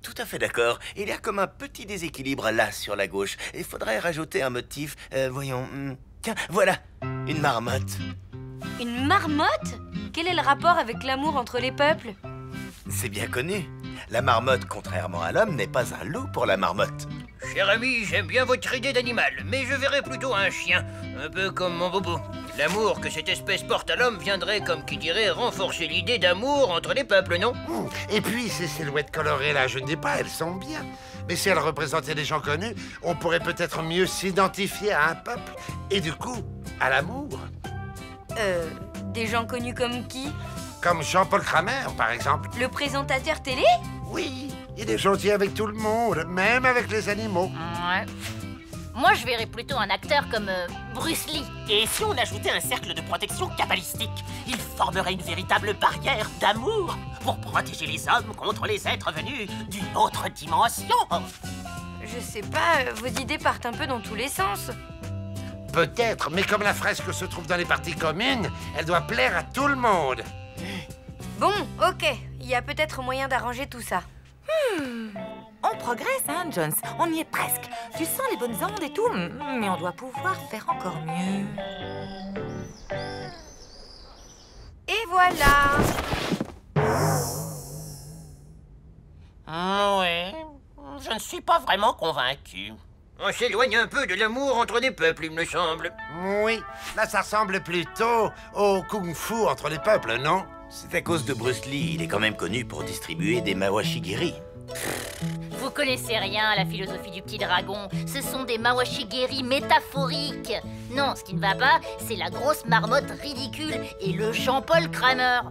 Tout à fait d'accord. Il y a comme un petit déséquilibre là sur la gauche. Il faudrait rajouter un motif. Voyons. Tiens, voilà. Une marmotte. Une marmotte? Quel est le rapport avec l'amour entre les peuples? C'est bien connu. La marmotte, contrairement à l'homme, n'est pas un loup pour la marmotte. Cher ami, j'aime bien votre idée d'animal, mais je verrais plutôt un chien, un peu comme mon bobo. L'amour que cette espèce porte à l'homme viendrait, comme qui dirait, renforcer l'idée d'amour entre les peuples, non? Et puis, ces silhouettes colorées là, je ne dis pas, elles sont bien. Mais si elles représentaient des gens connus, on pourrait peut-être mieux s'identifier à un peuple. Et du coup, à l'amour. Des gens connus comme qui? Comme Jean-Paul Kramer, par exemple. Le présentateur télé? Oui, il est gentil avec tout le monde, même avec les animaux. Ouais. Moi, je verrais plutôt un acteur comme Bruce Lee. Et si on ajoutait un cercle de protection kabbalistique, il formerait une véritable barrière d'amour pour protéger les hommes contre les êtres venus d'une autre dimension. Je sais pas, vos idées partent un peu dans tous les sens. Peut-être, mais comme la fresque se trouve dans les parties communes, elle doit plaire à tout le monde. Bon, ok, il y a peut-être moyen d'arranger tout ça. On progresse, hein, Jones? On y est presque. Tu sens les bonnes ondes et tout, mais on doit pouvoir faire encore mieux. Et voilà. ne suis pas vraiment convaincu. On s'éloigne un peu de l'amour entre les peuples, il me semble. Oui, là ça ressemble plutôt au kung-fu entre les peuples, non? C'est à cause de Bruce Lee, il est quand même connu pour distribuer des mawashigiri. Vous connaissez rien à la philosophie du petit dragon. Ce sont des mawashigiri métaphoriques. Non, ce qui ne va pas, c'est la grosse marmotte ridicule et le Jean-Paul Kramer.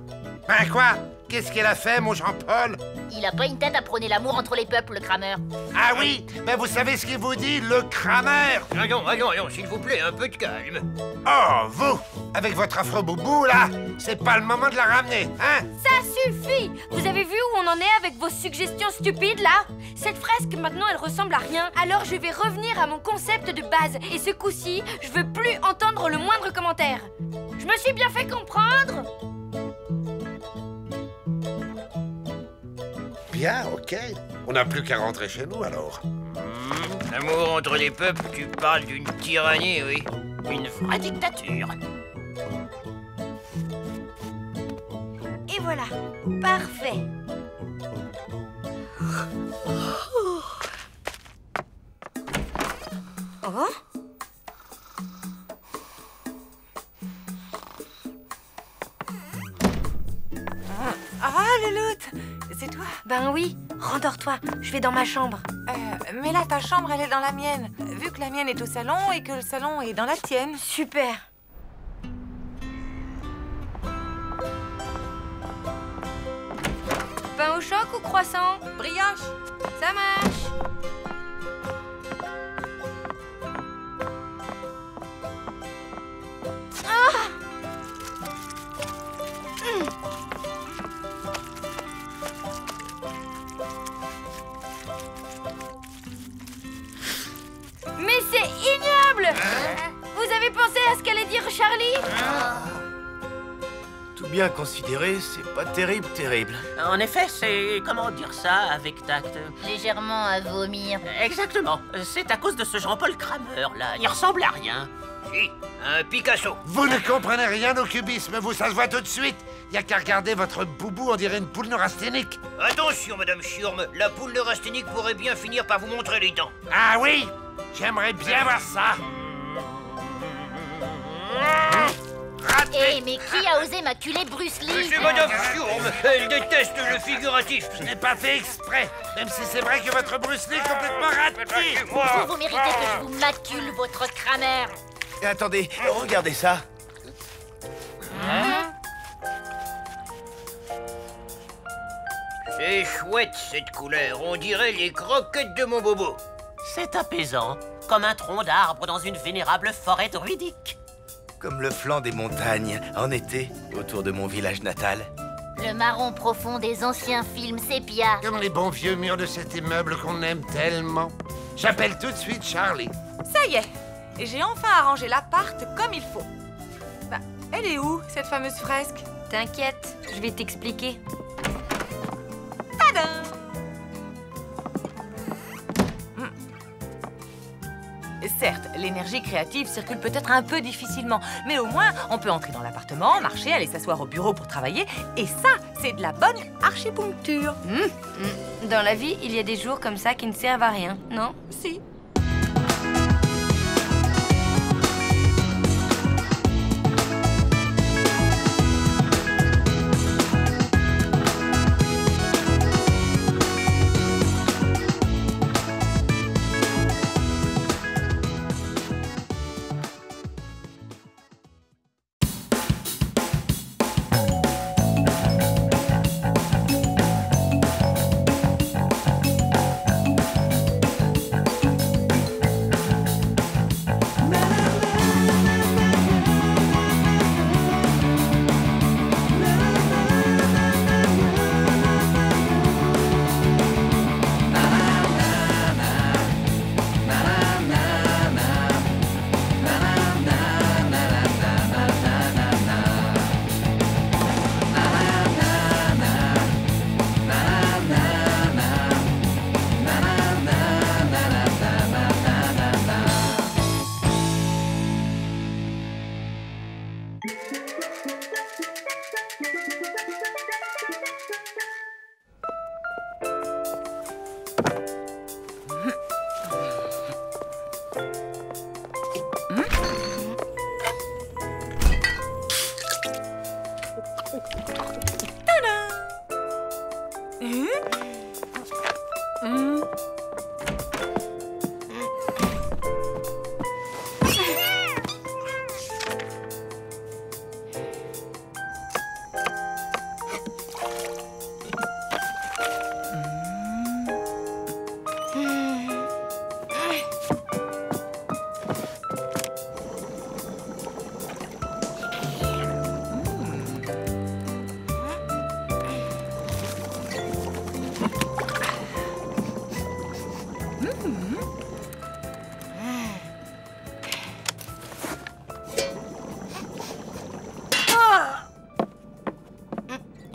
Ben quoi? Qu'est-ce qu'il a fait, mon Jean-Paul? Il a pas une tête à prôner l'amour entre les peuples, le Kramer. Ah oui? Ben vous savez ce qu'il vous dit, le Kramer? Allons, s'il vous plaît, un peu de calme. Oh, vous! Avec votre affreux boubou, là, c'est pas le moment de la ramener, hein? Ça suffit! Vous avez vu où on en est avec vos suggestions stupides, là? Cette fresque, maintenant, elle ressemble à rien. Alors je vais revenir à mon concept de base. Et ce coup-ci, je veux plus entendre le moindre commentaire. Je me suis bien fait comprendre? Bien, ok. On n'a plus qu'à rentrer chez nous, alors. L'amour entre les peuples, tu parles d'une tyrannie, oui. Une vraie dictature. Et voilà, parfait. Oh? Ah, Louloute, c'est toi? Ben oui, rendors-toi, je vais dans ma chambre. Mais là, ta chambre, elle est dans la mienne. Vu que la mienne est au salon et que le salon est dans la tienne. Super. Pain au choc ou croissant? Brioche. Ça marche. Ah! Mais c'est ignoble! Vous avez pensé à ce qu'allait dire Charlie? Tout bien considéré, c'est pas terrible. En effet, c'est... comment dire ça avec tact? Légèrement à vomir. Exactement. C'est à cause de ce Jean-Paul Kramer, là. Il ressemble à rien. Si, un Picasso. Vous ne comprenez rien au cubisme, vous, ça se voit tout de suite. Y a qu'à regarder votre boubou, on dirait une poule neurasthénique. Attention, Madame Schurm, la poule neurasthénique pourrait bien finir par vous montrer les dents. Ah oui? J'aimerais bien voir ça. Eh, mais qui a osé maculer Bruce Lee? C'est Madame Schurm, elle déteste le figuratif. Je n'ai pas fait exprès, même si c'est vrai que votre Bruce Lee est complètement raté. Vous méritez que je vous macule, votre Kramer. Attendez, regardez ça. C'est chouette, cette couleur. On dirait les croquettes de mon bobo. C'est apaisant, comme un tronc d'arbre dans une vénérable forêt druidique. Comme le flanc des montagnes, en été, autour de mon village natal. Le marron profond des anciens films sépia. Comme les bons vieux murs de cet immeuble qu'on aime tellement. J'appelle tout de suite Charlie. Ça y est, j'ai enfin arrangé l'appart comme il faut. Bah, elle est où, cette fameuse fresque? T'inquiète, je vais t'expliquer. Tadam! Certes, l'énergie créative circule peut-être un peu difficilement, mais au moins, on peut entrer dans l'appartement, marcher, aller s'asseoir au bureau pour travailler, et ça, c'est de la bonne archipuncture. Dans la vie, il y a des jours comme ça qui ne servent à rien, non? Si.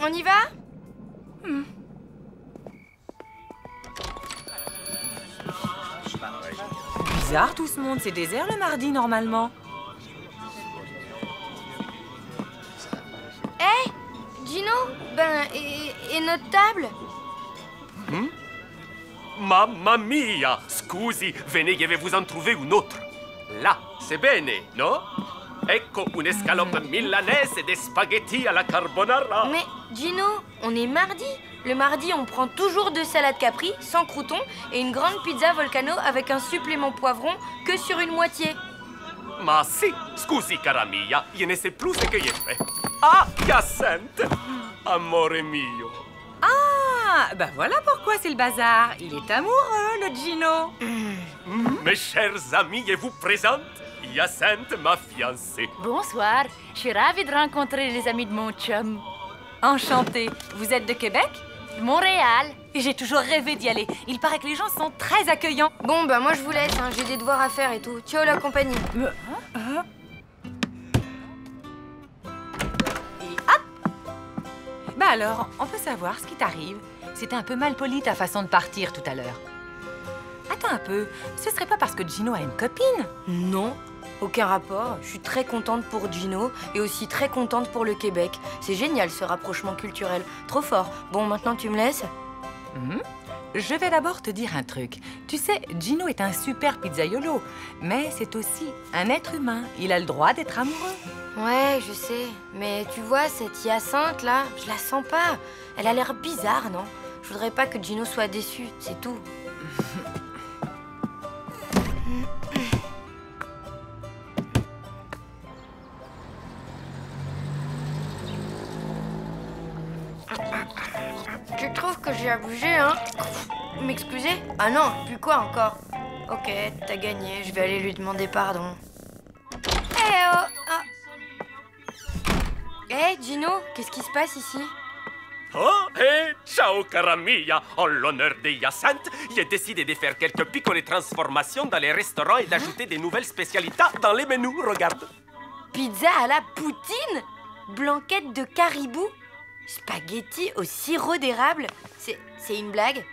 On y va? Bizarre tout ce monde, c'est désert le mardi normalement. Hé, Gino, et notre table? Mamma mia! Scusi, venez, je vais vous en trouver une autre. Là, c'est bene, no? Ecco une escalope milanaise et des spaghettis à la carbonara. Mais Gino, on est mardi. Le mardi, on prend toujours 2 salades Capri, sans croûtons, et une grande pizza Volcano avec un supplément poivron que sur une moitié. Ma si, scusi cara mia, je ne sais plus ce que j'ai fait. Ah, Hyacinthe! Amore mio. Ah, bah voilà pourquoi c'est le bazar. Il est amoureux, le Gino. Mes chers amis, je vous présente Hyacinthe, ma fiancée. Bonsoir, je suis ravie de rencontrer les amis de mon chum. Enchantée. Vous êtes de Québec? Montréal. Et j'ai toujours rêvé d'y aller. Il paraît que les gens sont très accueillants. Bon, bah moi je vous laisse, hein. J'ai des devoirs à faire et tout. Ciao la compagnie. Et hop! Bah alors, on peut savoir ce qui t'arrive. C'était un peu mal poli ta façon de partir tout à l'heure. Attends un peu, ce serait pas parce que Gino a une copine? Non, aucun rapport. Je suis très contente pour Gino et aussi très contente pour le Québec. C'est génial ce rapprochement culturel. Trop fort. Bon, maintenant tu me laisses? Je vais d'abord te dire un truc. Tu sais, Gino est un super pizzaiolo, mais c'est aussi un être humain. Il a le droit d'être amoureux. Ouais, je sais. Mais tu vois, cette Hyacinthe là, je la sens pas. Elle a l'air bizarre, non? Je voudrais pas que Gino soit déçu, c'est tout. Tu trouves que j'ai abusé, hein? M'excuser? Ah non, puis quoi encore? Ok, t'as gagné, je vais aller lui demander pardon. Eh oh! Eh, Gino, qu'est-ce qui se passe ici? Oh, ciao cara mia! En l'honneur de Hyacinthe, j'ai décidé de faire quelques piccole transformations dans les restaurants et d'ajouter des nouvelles spécialités dans les menus, regarde. Pizza à la poutine? Blanquette de caribou? Spaghetti au sirop d'érable? C'est une blague?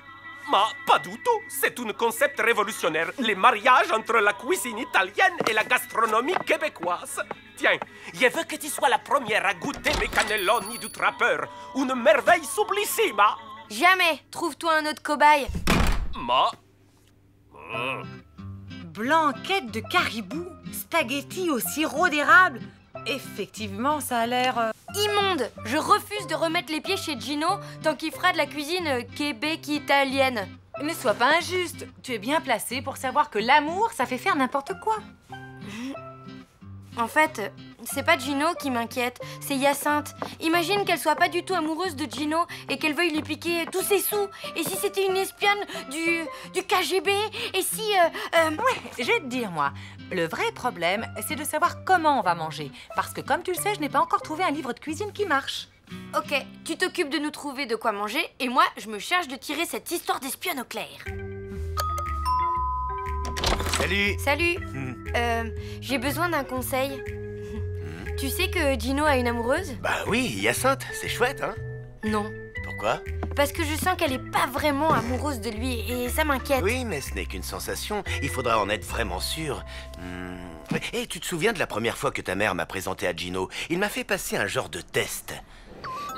Mais pas du tout, c'est un concept révolutionnaire, les mariages entre la cuisine italienne et la gastronomie québécoise. Tiens, je veux que tu sois la première à goûter mes cannelloni du trappeur, une merveille sublissima. Jamais. Trouve-toi un autre cobaye. Blanquette de caribou, spaghetti au sirop d'érable. Effectivement, ça a l'air... Immonde. Je refuse de remettre les pieds chez Gino tant qu'il fera de la cuisine québec-italienne. Ne sois pas injuste. Tu es bien placé pour savoir que l'amour, ça fait faire n'importe quoi. En fait, c'est pas Gino qui m'inquiète, c'est Hyacinthe. Imagine qu'elle soit pas du tout amoureuse de Gino et qu'elle veuille lui piquer tous ses sous. Et si c'était une espionne du KGB? Et si... Ouais, je vais te dire, moi, le vrai problème, c'est de savoir comment on va manger. Parce que, comme tu le sais, je n'ai pas encore trouvé un livre de cuisine qui marche. Ok, tu t'occupes de nous trouver de quoi manger et moi, je me charge de tirer cette histoire d'espionne au clair. Salut. Salut. J'ai besoin d'un conseil. Tu sais que Gino a une amoureuse? Bah oui, Hyacinthe, c'est chouette, hein? Non. Pourquoi? Parce que je sens qu'elle est pas vraiment amoureuse de lui et ça m'inquiète. Oui, mais ce n'est qu'une sensation. Il faudra en être vraiment sûr. Et tu te souviens de la première fois que ta mère m'a présenté à Gino? Il m'a fait passer un genre de test.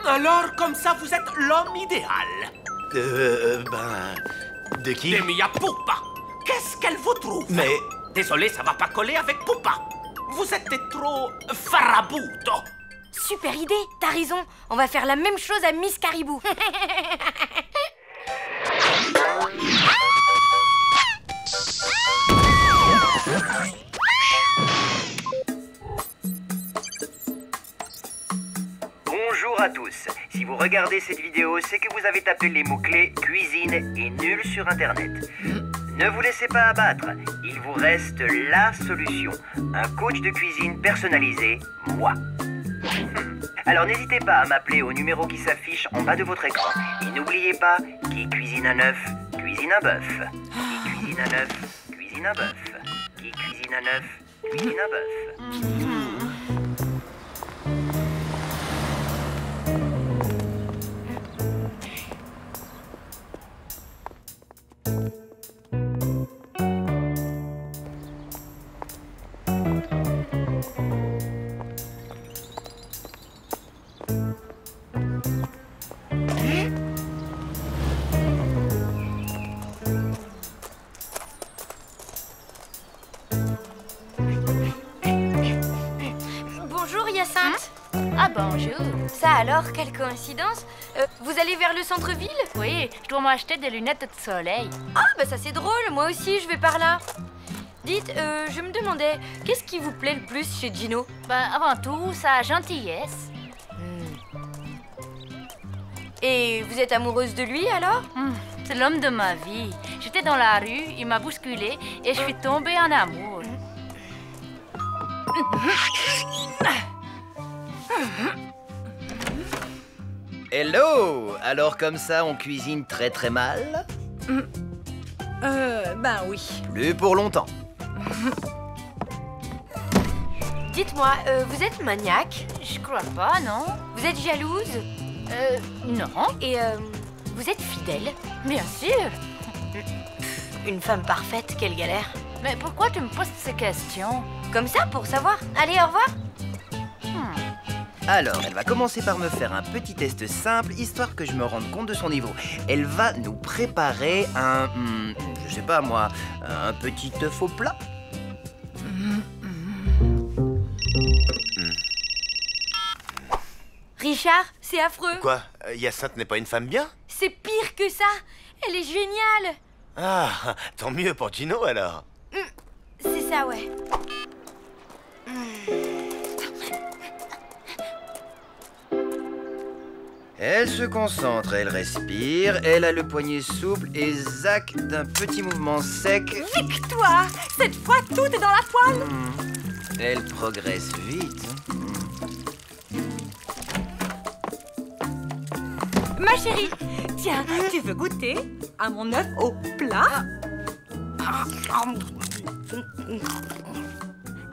Alors, comme ça, vous êtes l'homme idéal. De qui? De mia pupa. Qu'est-ce qu'elle vous trouve? Mais... Désolé, ça va pas coller avec pupa. Vous êtes trop farabuto. Super idée, t'as raison. On va faire la même chose à Miss Caribou. regardez cette vidéo, c'est que vous avez tapé les mots-clés cuisine et nul sur Internet. Ne vous laissez pas abattre, il vous reste la solution. Un coach de cuisine personnalisé, moi. Alors n'hésitez pas à m'appeler au numéro qui s'affiche en bas de votre écran. Et n'oubliez pas, qui cuisine un œuf, cuisine un bœuf. Qui cuisine un œuf, cuisine un bœuf. Qui cuisine un œuf, cuisine un bœuf. Bonjour Hyacinthe. Ah bonjour. Ça alors, quelle coïncidence. Vous allez vers le centre-ville? Oui, je dois m'acheter des lunettes de soleil. Ah bah ça c'est drôle, moi aussi je vais par là. Dites, je me demandais, qu'est-ce qui vous plaît le plus chez Gino? Ben, avant tout, sa gentillesse. Et vous êtes amoureuse de lui alors? C'est l'homme de ma vie. J'étais dans la rue, il m'a bousculé et je suis tombée en amour. Hello! Alors comme ça, on cuisine très très mal? Ben oui. Plus pour longtemps. Dites-moi, vous êtes maniaque? Je crois pas, non? Vous êtes jalouse? Non. Et vous êtes fidèle? Bien sûr. Une femme parfaite, quelle galère. Mais pourquoi tu me poses ces questions? Comme ça, pour savoir. Allez, au revoir. Alors, elle va commencer par me faire un petit test simple, histoire que je me rende compte de son niveau. Elle va nous préparer un... je sais pas moi, un petit œuf au plat. Richard, c'est affreux. Quoi? Hyacinthe n'est pas une femme bien? C'est pire que ça. Elle est géniale. Ah, tant mieux pour Gino alors. C'est ça, ouais. Elle se concentre, elle respire, elle a le poignet souple et zac d'un petit mouvement sec. Victoire! Cette fois, tout est dans la poêle. Elle progresse vite. Ma chérie, tiens, tu veux goûter à mon œuf au plat?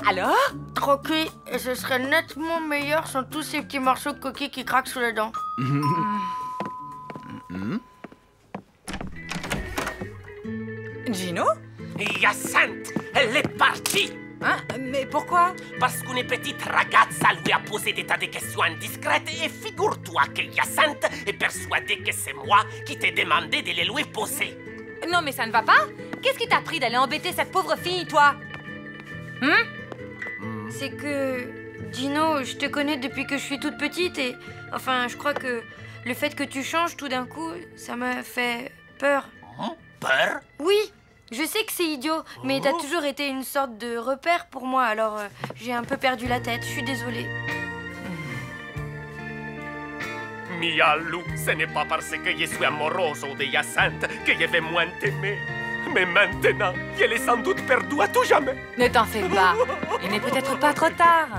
Alors? Croquer, et ce serait nettement meilleur sans tous ces petits morceaux de coquille qui craquent sous les dents. Gino? Hyacinthe, elle est partie. Hein? Mais pourquoi? Parce qu'une petite ragazza lui a posé des tas de questions indiscrètes et figure-toi que Hyacinthe est persuadée que c'est moi qui t'ai demandé de les lui poser. Non, mais ça ne va pas. Qu'est-ce qui t'a pris d'aller embêter cette pauvre fille, toi? C'est que... Gino, je te connais depuis que je suis toute petite et... Enfin, je crois que le fait que tu changes tout d'un coup, ça m'a fait peur. Peur? Oui, je sais que c'est idiot, mais t'as toujours été une sorte de repère pour moi, alors j'ai un peu perdu la tête, je suis désolée. Mia Lou, ce n'est pas parce que je suis amoroso de Hyacinthe que je vais moins t'aimer. Mais maintenant, elle est sans doute perdue à tout jamais. Ne t'en fais pas. Il n'est peut-être pas trop tard.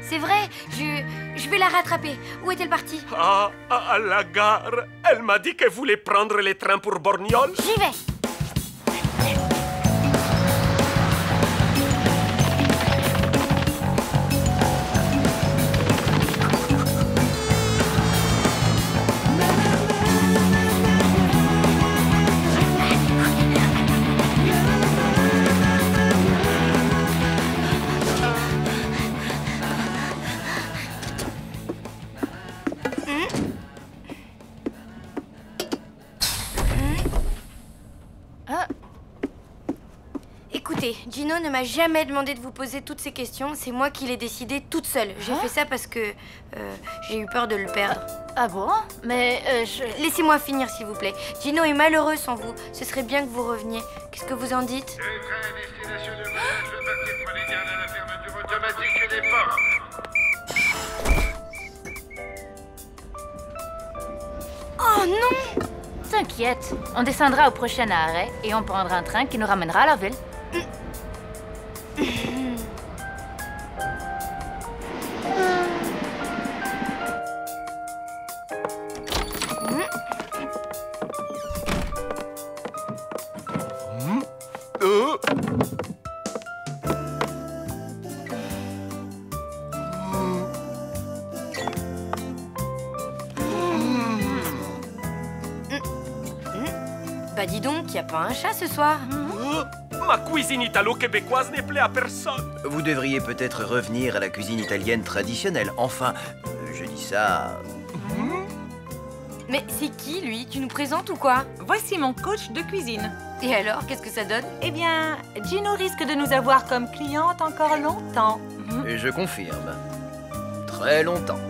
C'est vrai, je vais la rattraper. Où est-elle partie? Ah, à la gare. Elle m'a dit qu'elle voulait prendre les trains pour Borgnole. J'y vais. Écoutez, Gino ne m'a jamais demandé de vous poser toutes ces questions. C'est moi qui l'ai décidé toute seule. J'ai fait ça parce que j'ai eu peur de le perdre. Ah bon? Mais Laissez-moi finir, s'il vous plaît. Gino est malheureux sans vous. Ce serait bien que vous reveniez. Qu'est-ce que vous en dites? Le train à destination de voyage va partir pour les gardes à la fermeture automatique des ports. Oh non! T'inquiète, on descendra au prochain arrêt et on prendra un train qui nous ramènera à la ville. Bah dis donc, y a pas un chat ce soir? Ma cuisine italo-québécoise n'est plaît à personne. Vous devriez peut-être revenir à la cuisine italienne traditionnelle. Enfin, je dis ça... Mais c'est qui, lui? Tu nous présentes ou quoi? Voici mon coach de cuisine. Et alors, qu'est-ce que ça donne? Eh bien, Gino risque de nous avoir comme cliente encore longtemps. Et je confirme. Très longtemps.